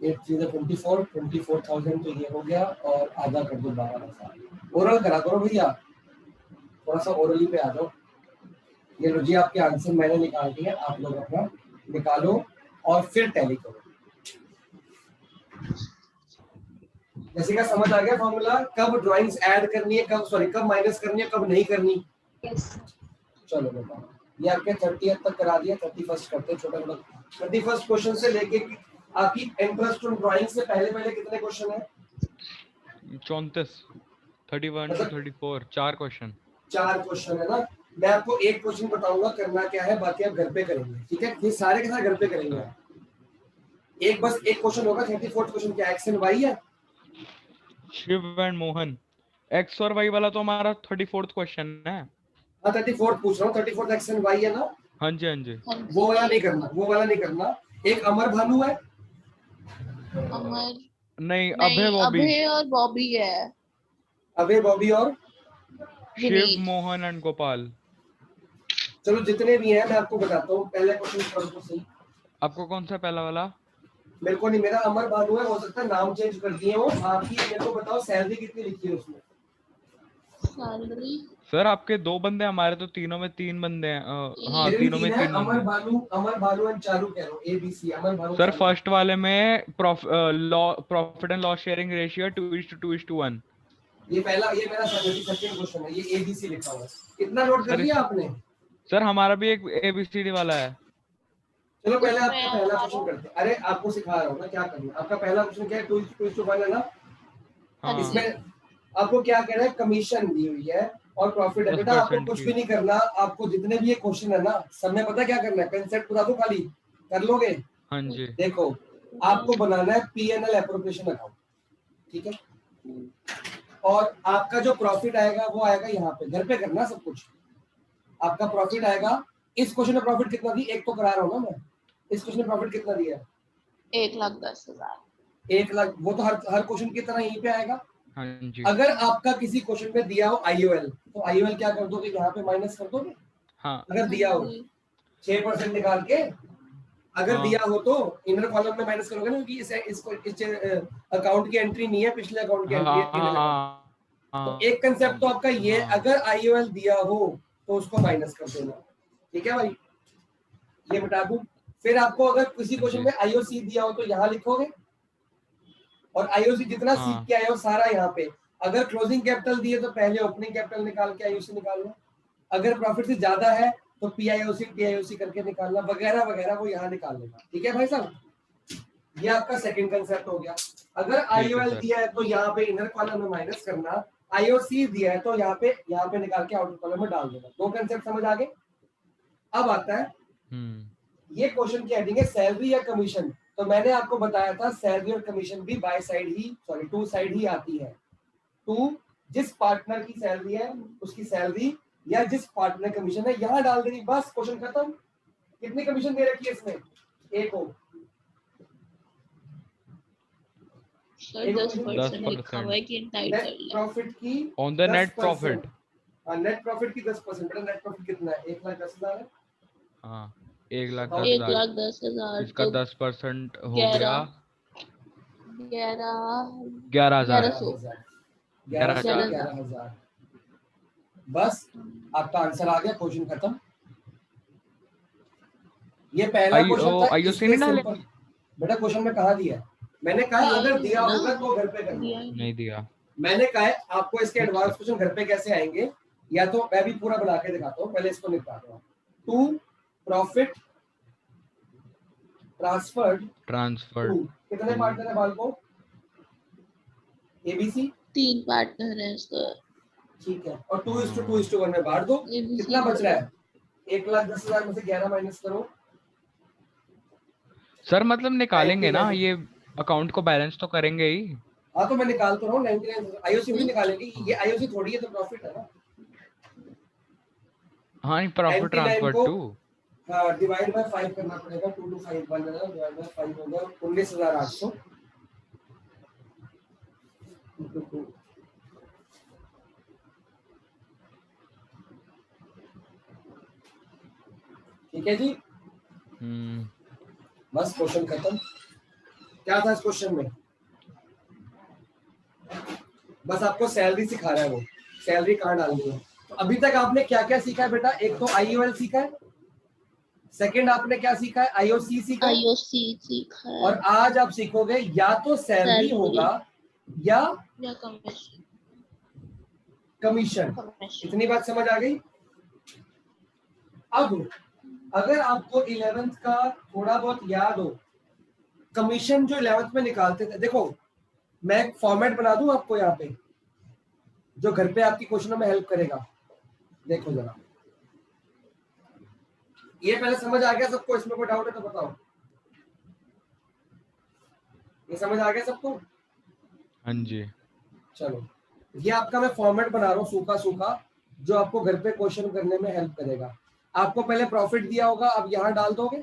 8 3 24, 24,000 तो ये हो गया। और आधा कर दो 12,000। ओरल करा करो भैया, थोड़ा सा ओरली पे आ जाओ। ये लो जी आपके आंसर मैंने निकाल दिए, आप लोग अपना निकालो और फिर टैली करो। जैसे का समझ आ गया फॉर्मूला, कब ड्राइंग्स ऐड करनी है, कब माइनस करनी है, कब नहीं करनी। Yes. चलो बेटा, ये आपके 30th तक करा दिया, 31st करते हैं छोटा छोटा। 31st क्वेश्चन से लेके आपकी इंटरेस्ट ऑन ड्राइंग से पहले पहले कितने क्वेश्चन है? 34, 31 to 34, 4 क्वेश्चन। 4 क्वेश्चन है ना। मैं आपको एक क्वेश्चन बताऊंगा करना क्या है, बाकी आप घर पे करेंगे, ठीक है? ये सारे के सारे घर पे करेंगे। एक बस एक क्वेश्चन होगा। 34th क्वेश्चन क्या एक्स एंड वाई है? शिव एंड मोहन, एक्स और वाई वाला तो हमारा 34th क्वेश्चन है। हाँ 34th पूछ रहा हूँ, 34th एक्स एंड वाई है ना? हाँ जी, हाँ जी। वो वाला नहीं करना, वो वाला नहीं करना। एक अमर भानु है, अमर नहीं, नहीं, अभय बॉबी, अभय और बॉबी है। अभय बॉबी और शिव विनीत। मोहन एंड गोपाल। चलो जितने भी हैं मैं आपको बताता हूँ। पहले क्वेश्चन पढ़ो तो सही। आपको कौन सा पहला वाला? मेरे को नहीं, मेरा अमर भानु है, हो सकता है नाम चेंज कर दिए हो। आपकी मेरे को बताओ सैलरी कितनी लिखी है उसमें? सैलरी सर आपके 2 बंदे, हमारे तो तीनों में 3 बंदे हैं। हाँ, मेरे भी तीनों में 3 है। 3 बंदे। अमर भानु एंड चारू कह रहा हूँ, ABC अमर भानु सर चारू। फर्स्ट वाले में profit and loss sharing ratio 2:1। ये पहला, ये मेरा 72nd क्वेश्चन है, ये ABC लिखा हुआ है। कितना नोट कर सर लिया आपने? सर हमारा भी एक ABCD वाला है। चलो पहले उसमें आपका पहला हमारा- क्वेश्चन करते हैं। अरे आपको सिखा रहा हूँ ना क्या करना। आपका पहला क्वेश्चन क्या है? 2:1 है ना? हाँ, इसमें आपको क्या कहना है? कमीशन दी हुई है और प्रॉफिट है। बेटा आपको 10% कुछ की। भी नहीं करना। आपको जितने भी ये क्वेश्चन है ना, सब में पता क्या करना है? कंसेप्ट बता दो, खाली कर लोगे। हाँ जी। देखो आपको बनाना है P&L एप्रोप्रिएशन अकाउंट, ठीक है? और आपका जो प्रॉफिट आएगा वो आएगा यहाँ पे। घर पे करना सब कुछ। आपका प्रॉफिट आएगा। इस क्वेश्चन में प्रॉफिट कितना दी? एक तो करा रहा हूँ ना मैं। इस क्वेश्चन में प्रॉफिट कितना दिया है? 1,10,000। 1 लाख। वो तो हर क्वेश्चन की तरह यहीं पे आएगा। हाँ जी। अगर आपका किसी क्वेश्चन में दिया हो IOL, तो IOL क्या कर दोगे? यहाँ पे माइनस कर दोगे। हाँ, अगर दिया हो 6% निकाल के, अगर हाँ। दिया हो तो इनर कॉलम में माइनस करोगे ना, क्योंकि इस अकाउंट की एंट्री नहीं है, पिछले अकाउंट की एंट्री है। तो एक कंसेप्ट तो आपका ये, अगर IOL दिया हो तो उसको माइनस कर देना, ठीक है भाई? ये बता दूं। फिर आपको अगर किसी क्वेश्चन में IOC दिया हो तो यहाँ लिखोगे, और IOC जितना सीख के आए हो सारा यहाँ पे। अगर क्लोजिंग कैपिटल दिए तो पहले ओपनिंग कैपिटल निकाल के IOC निकालना। अगर प्रॉफिट से ज्यादा है तो PIOC TIOC करके निकालना, वगैरह वगैरह, वो यहाँ निकाल लेना, ठीक है भाई साहब? ये आपका सेकंड कंसेप्ट हो गया। अगर IOL दिया है तो यहाँ पे इनर कॉलम में माइनस करना, IOC दिया है तो यहाँ पे निकाल के आउटर कॉलम में डाल देना। 2 कंसेप्ट समझ आ गए? अब आता है ये क्वेश्चन की हेडिंग है सैलरी या कमीशन। तो मैंने आपको बताया था सैलरी और कमीशन भी टू साइड ही आती है। टू, जिस पार्टनर की सैलरी है उसकी सैलरी, या जिस पार्टनर कमीशन है, यहाँ डाल देनी, बस क्वेश्चन खत्म। कितनी कमीशन दे रखी है इसमें? एक हो। सर 10% लिखा हुआ है कि एंटाइटल्ड है। प्रॉफिट की on the net profit. Net profit की 10%। बेटा नेट प्रॉफिट कितना है? 1,10,000 है। हाँ, 1,10,000। 1,10,000 इसका 10% हो गया 11,000। 11,000। बस आपका आंसर आ गया, क्वेश्चन खत्म। ये पहला क्वेश्चन था। IOC नहीं डालेंगे? बेटा क्वेश्चन में कहा दिया है? मैंने कहा अगर दिया होगा तो घर पे करना। नहीं दिया। मैंने कहा है आपको इसके एडवांस क्वेश्चन घर पे कैसे आएंगे, या तो मैं भी पूरा बना के दिखाता हूँ, पहले इसको निपटा दो। To profit transferred transfer to, कितने पार्टनर है बाल को? एबीसी 3 पार्टनर है सर। ठीक है, और 2:2:1 में बांट दो। ABC कितना बच रहा है? 1,10,000 में से 11 माइनस करो। सर मतलब निकालेंगे ना 99,000। ये, अकाउंट को बैलेंस तो करेंगे ही। हाँ तो मैं निकाल तो रहा हूँ 99,000। आईओसी भी निकालेंगे, ये आईओसी थोड़ी है, तो प्रॉफिट है ना। हाँ प्रॉफिट 99 ट्रांसफर को टू डिवाइड बाय 5 करना पड़ेगा। 2251 है, डिवाइड बाय 5 होगा 19,800। ठीक है जी, बस क्वेश्चन खत्म। क्या था इस क्वेश्चन में? बस आपको सैलरी सिखा रहा है वो, सैलरी कहाँ डालनी है। तो अभी तक आपने क्या क्या सीखा है बेटा? एक तो आईओएल सीखा है, सेकंड आपने क्या सीखा है? आईओसी सीखा है, आईओसी सीखा है, और आज आप सीखोगे या तो सैलरी होगा या कमीशन। कमीशन। इतनी बात समझ आ गई? अब अगर आपको 11th का थोड़ा बहुत याद हो, कमीशन जो 11th में निकालते थे, देखो मैं एक फॉर्मेट बना दूं आपको यहाँ पे, जो घर पे आपकी क्वेश्चनों में हेल्प करेगा। देखो जरा, ये पहले समझ आ गया सबको? इसमें कोई डाउट है तो बताओ। ये समझ आ गया सबको? हाँ जी। चलो, ये आपका मैं फॉर्मेट बना रहा हूँ सूखा सूखा, जो आपको घर पे क्वेश्चन करने में हेल्प करेगा। आपको पहले प्रॉफिट दिया होगा, अब यहाँ डाल दोगे।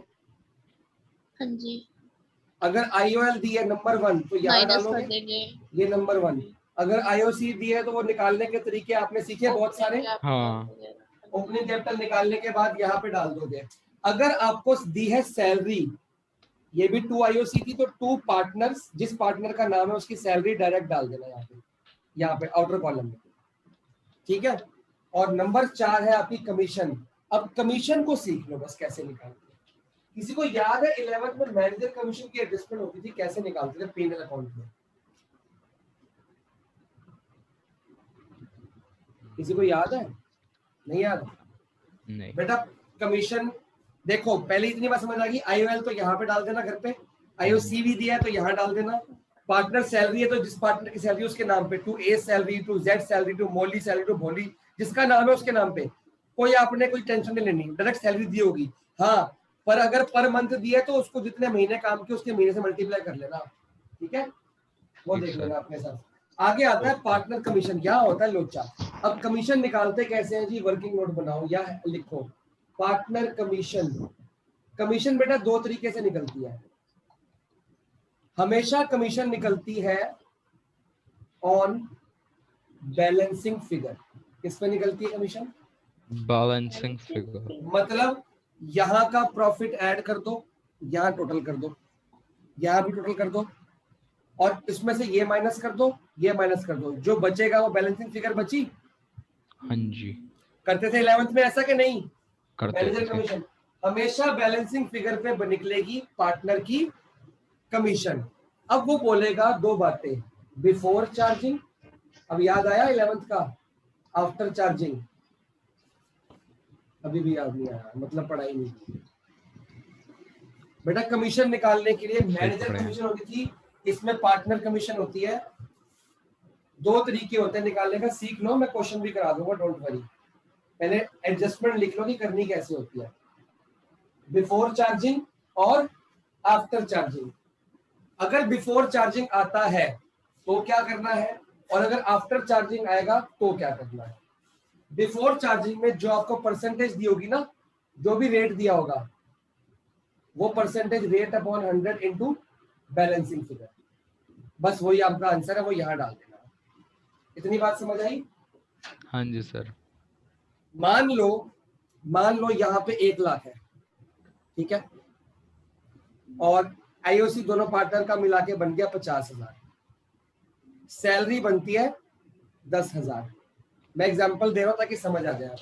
हाँ जी, अगर आईओएल दी है नंबर 1 तो यहाँ माइनस डालोगे, कर देंगे। ये नंबर 1। अगर आईओसी दी है तो वो निकालने के तरीके आपने सीखे बहुत सारे। हाँ। ओपनिंग कैपिटल निकालने के बाद यहाँ पे डाल दोगे। अगर आपको दी है सैलरी, ये भी 2 आईओसी थी, तो 2 पार्टनर्स, जिस पार्टनर का नाम है उसकी सैलरी डायरेक्ट डाल देना यहाँ पे आउटर कॉलम में। ठीक है, और नंबर 4 है आपकी कमीशन। अब कमीशन को सीख लो बस, कैसे निकालते हैं। किसी को याद है 11th में मैनेजर कमीशन की एडजस्टमेंट होती थी, कैसे निकालते थे P&L अकाउंट में? किसी को याद है? नहीं याद? नहीं बेटा कमीशन देखो, पहले इतनी बात समझ आ गई। आईओएल तो यहाँ पे डाल देना घर पे, आईओसी भी दिया है तो यहाँ डाल देना। पार्टनर सैलरी है तो जिस पार्टनर की सैलरी उसके नाम पे, to A salary, to Z salary, to Molly salary, to Bholi, जिसका नाम है उसके नाम पे। कोई आपने कोई टेंशन नहीं लेनी, डायरेक्ट सैलरी दी होगी। हाँ, पर अगर पर मंथ दिया तो उसको जितने महीने काम किए उसके महीने से मल्टीप्लाई कर लेना। ठीक है, वो देख लेना अपने साथ। आगे आता है पार्टनर कमीशन, क्या होता है लोचा। अब कमीशन निकालते कैसे हैं जी? वर्किंग नोट बनाओ या लिखो पार्टनर कमीशन। कमीशन बेटा 2 तरीके से निकलती है। हमेशा कमीशन निकलती है ऑन बैलेंसिंग फिगर। किस पे निकलती है कमीशन? Balancing figure. मतलब यहाँ का प्रॉफिट ऐड कर दो, यहाँ टोटल कर दो, यहाँ भी टोटल कर दो, और इसमें से ये माइनस कर दो, ये माइनस कर दो, जो बचेगा वो बैलेंसिंग फिगर बची। हाँ जी, करते थे 11th में ऐसा कि नहीं? करते मैनेजर थे। कमीशन हमेशा बैलेंसिंग फिगर पे निकलेगी पार्टनर की कमीशन। अब वो बोलेगा 2 बातें, बिफोर चार्जिंग, अब याद आया 11th का, आफ्टर चार्जिंग अभी भी याद नहीं आया, मतलब पढ़ाई नहीं की। बेटा कमीशन निकालने के लिए मैनेजर कमीशन होती थी, इसमें पार्टनर कमीशन होती है। 2 तरीके होते हैं निकालने का, सीख लो, मैं क्वेश्चन भी करा दूंगा, डोंट वरी। पहले एडजस्टमेंट लिख लो कि करनी कैसे होती है, बिफोर चार्जिंग और आफ्टर चार्जिंग। अगर बिफोर चार्जिंग आता है तो क्या करना है, और अगर आफ्टर चार्जिंग आएगा तो क्या करना है। बिफोर चार्जिंग में जो आपको परसेंटेज दी होगी ना, जो भी रेट दिया होगा, वो percentage rate upon 100 into balancing figure, बस वही आपका आंसर है, वो यहाँ डाल देना। इतनी बात समझ आई? हाँ जी सर। मान लो यहाँ पे 1 लाख है, ठीक है, और आईओसी दोनों पार्टनर का मिला के बन गया 50,000। सैलरी बनती है 10,000। मैं एग्जांपल दे रहा हूं ताकि समझ आ जाए।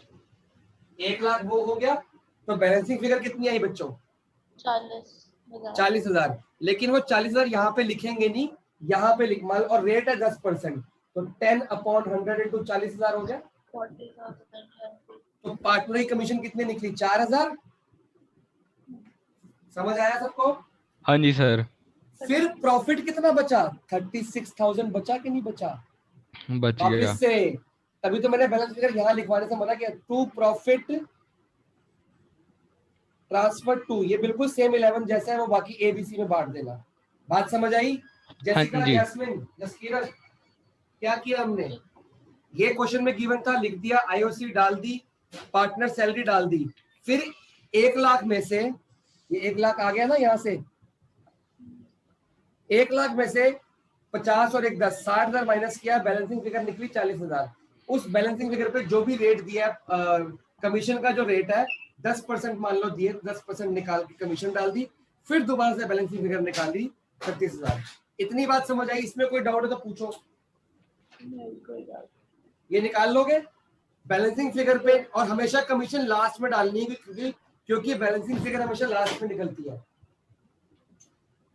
1 लाख वो हो गया, तो बैलेंसिंग फिगर कितनी आई बच्चों? 40,000। लेकिन वो 40,000 यहाँ पे लिखेंगे नहीं, यहाँ पे लिख मान, और रेट है 10%, तो 10/100 इंटू 40,000 हो गया। 40,000 तो पार्टनर की कमीशन कितनी निकली? 4,000। समझ आया सबको? हाँ जी सर, फिर प्रॉफिट कितना बचा? 36,000 बचा कि नहीं बचा? बच गया। वापिस से, तभी तो मैंने बैलेंस फिगर यहाँ लिखवाने से मना किया। टू प्रॉफिट ट्रांसफर टू, ये बिल्कुल सेम 11 जैसा है वो, बाकी ABC में बांट देना। बात समझ आई? जैसिका, हाँ जी। जैस्मिन, जसकीरत, क्या किया हमने? ये क्वेश्चन में गिवन था, लिख दिया, IOC डाल दी, पार्टनर सैलरी डाल दी। फिर 1 लाख में से, ये 1 लाख आ गया ना यहाँ से, 1 लाख में से 50 और 1 10, 60,000 माइनस किया, बैलेंसिंग फिगर निकली 40,000। उस बैलेंसिंग फिगर पे जो भी रेट दिया, कमीशन का जो रेट है 10% मान लो दिए, 10% निकाल के कमीशन डाल दी, फिर दोबारा से बैलेंसिंग फिगर निकाली 36,000। इतनी बात समझ आई? इसमें कोई डाउट है तो पूछो। ये निकाल लोगे बैलेंसिंग फिगर पे, और हमेशा कमीशन लास्ट में डालनी है, क्योंकि बैलेंसिंग फिगर हमेशा लास्ट में निकलती है।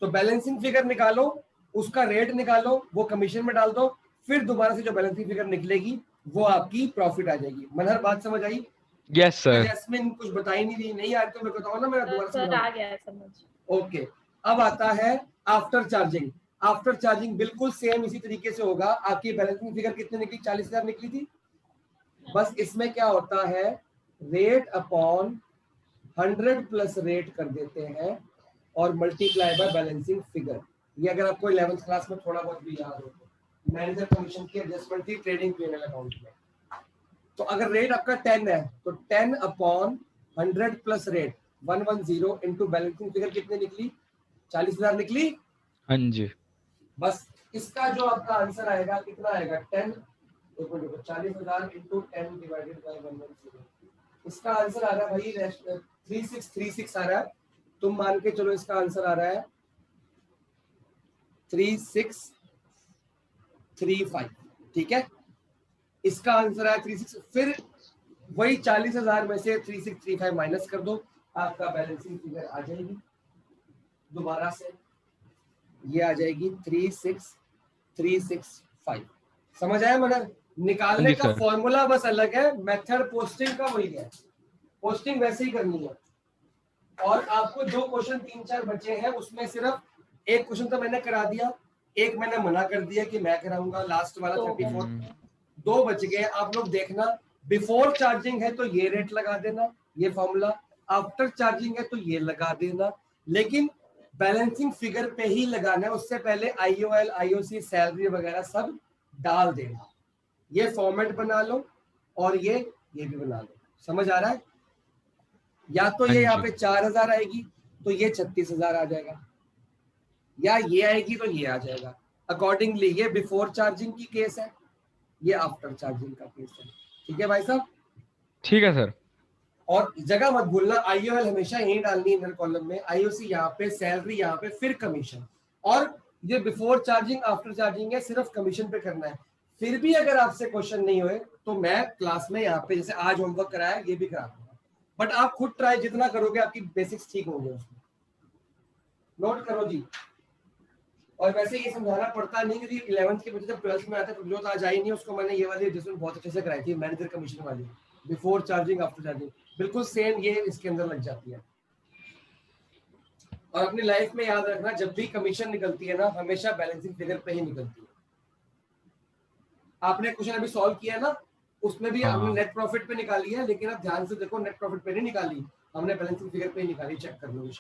तो बैलेंसिंग फिगर निकालो, उसका रेट निकालो, वो कमीशन में डाल दो, फिर दोबारा से जो बैलेंसिंग फिगर निकलेगी वो आपकी प्रॉफिट आ जाएगी। मनहर, बात समझ आई? Yes sir. जैस्मिन कुछ बता ही नहीं रही, नहीं आ रही तो मैं बताऊँ ना, मैं दोबारा सर समझाऊं। आ गया समझ। ओके, अब आता है आफ्टर चार्जिंग। आफ्टर चार्जिंग बिल्कुल सेम इसी तरीके से होगा। आपकी बैलेंसिंग फिगर कितनी निकली? 40,000 निकली थी। बस इसमें क्या होता है, रेट अपॉन 100 प्लस रेट कर देते हैं और मल्टीप्लाई बाय बैलेंसिंग फिगर। ये अगर आपको 11th क्लास में थोड़ा बहुत भी याद हो तो, मैनेजर कमीशन की एडजस्टमेंट थी ट्रेडिंग P&L अकाउंट में। तो अगर रेट आपका 10 है तो 10 upon 100 plus rate 110 into balancing figure कितनी निकली? 40,000 निकली। हाँ जी। बस इसका जो आपका आंसर आएगा कितना आएगा? 10, 40,000 इंटू 10 डिवाइडेड बाय 110। इसका आंसर आ रहा है भाई 3636 आ रहा है। तुम मान के चलो इसका आंसर आ रहा है 3635। ठीक है, इसका आंसर आया 36। फिर वही 40,000 में से 3635 माइनस कर दो, आपका बैलेंसिंग फिगर आ जाएगी। दोबारा से ये आ जाएगी 36365। समझ आया? मतलब निकालने का फॉर्मूला बस अलग है, मेथड पोस्टिंग का वही है। पोस्टिंग वैसे ही करनी है। और आपको जो क्वेश्चन 3-4 बचे हैं उसमें सिर्फ एक क्वेश्चन तो मैंने करा दिया, एक मैंने मना कर दिया कि मैं कराऊंगा, लास्ट वाला 34। 2 बच गए। आप लोग देखना, बिफोर चार्जिंग है तो ये रेट लगा देना, ये फॉर्मूला। आफ्टर चार्जिंग है तो ये लगा देना, लेकिन बैलेंसिंग फिगर पे ही लगाना है। उससे पहले IOL, IOC, सैलरी वगैरह सब डाल देना। ये फॉर्मेट बना लो और ये भी बना लो। समझ आ रहा है? या तो ये यहाँ पे 4,000 आएगी तो ये 36,000 आ जाएगा, या ये आएगी तो ये आ जाएगा। अकॉर्डिंगली ये बिफोर चार्जिंग की केस है, ये आफ्टर चार्जिंग का केस है। ठीक है भाई साहब? ठीक है सर। और जगह मत भूलना, IOL हमेशा यही डालनी है इनर कॉलम में, IOC यहाँ पे, सैलरी यहाँ पे, फिर कमीशन। और ये बिफोर चार्जिंग आफ्टर चार्जिंग है, सिर्फ कमीशन पे करना है। फिर भी अगर आपसे क्वेश्चन नहीं हुए तो मैं क्लास में यहाँ पे जैसे आज होमवर्क कराया ये भी करा दूंगा, बट आप खुद ट्राई जितना करोगे आपकी बेसिक्स ठीक होंगे उसमें। नोट करो जी। और वैसे ये समझाना पड़ता नहीं, क्योंकि 11th के बच्चे जब 12th में आते हैं तो आज आई नहीं, उसको मैंने ये वाली जिसमें बहुत अच्छे से कराई थी, मैनेजर कमीशन वाली, बिफोर चार्जिंग आफ्टर चार्जिंग, बिल्कुल सेम ये इसके अंदर लग जाती है। और अपनी लाइफ में याद रखना, जब भी कमीशन निकलती है ना हमेशा बैलेंसिंग फिगर पे ही निकलती है। आपने क्वेश्चन अभी सॉल्व किया ना, उसमें भी हमने नेट प्रॉफिट पे निकाली है, लेकिन आप ध्यान से देखो नेट प्रॉफिट पे नहीं निकाली, हमने बैलेंसिंग फिगर पे ही निकाली। चेक कर लो,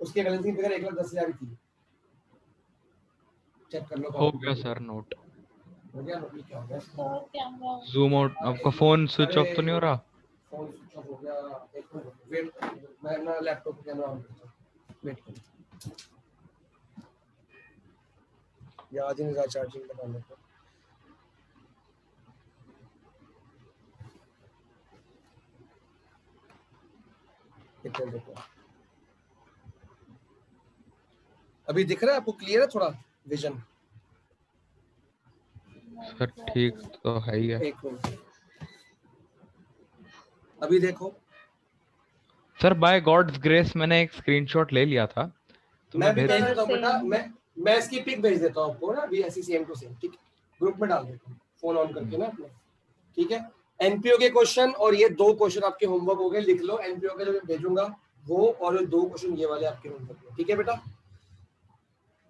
उसकी बैलेंसिंग फिगर 1,10,000 थी। चेक कर लो। हो गया सर नोट। हो गया? नोट क्या हो गया? Zoom out. आपका फोन स्विच ऑफ तो नहीं हो रहा? फोन स्विच ऑफ हो गया। एक मिनट वेट, मैं ना लैपटॉप पे कैमरा ऑन करता हूं, वेट करो। याद ही नहीं रहा चार्जिंग लगाने को। कितना देखो, अभी दिख रहा है आपको? क्लियर है थोड़ा विजन? सर ठीक तो है ही है। एक मिनट, अभी देखो। सर बाय गॉड्स ग्रेस मैंने एक स्क्रीनशॉट ले लिया था, तो मैं भी भेज भेज देता हूं बेटा, मैं इसकी पिक भेज देता हूं आपको ना, अभी ऐसी सेम टू सेम। ठीक, ग्रुप में डाल देता हूँ फोन ऑन करके ना अपने, ठीक है। एनपीओ के क्वेश्चन और ये 2 क्वेश्चन आपके होमवर्क हो गए, लिख लो। एनपीओ के जो मैं भेजूंगा वो और ये 2 क्वेश्चन ये वाले आपके होमवर्क में, ठीक है बेटा।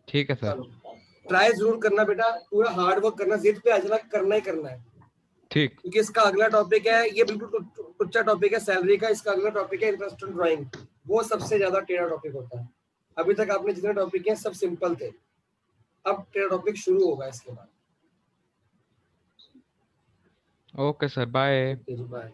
ठीक है सर। चलो ट्राई जरूर करना बेटा, पूरा हार्ड वर्क करना, जिद पे आ जाना, करना ही करना है, ठीक। क्योंकि इसका अगला टॉपिक है, ये बिल्कुल टुच्चा टॉपिक है सैलरी का, इसका अगला टॉपिक है इंटरेस्ट ऑन ड्राइंग, वो सबसे ज्यादा टेढ़ा टॉपिक होता है। अभी तक आपने जितने टॉपिक हैं सब सिंपल थे, अब टेढ़ा टॉपिक शुरू होगा इसके बाद। Okay sir, bye. बाय।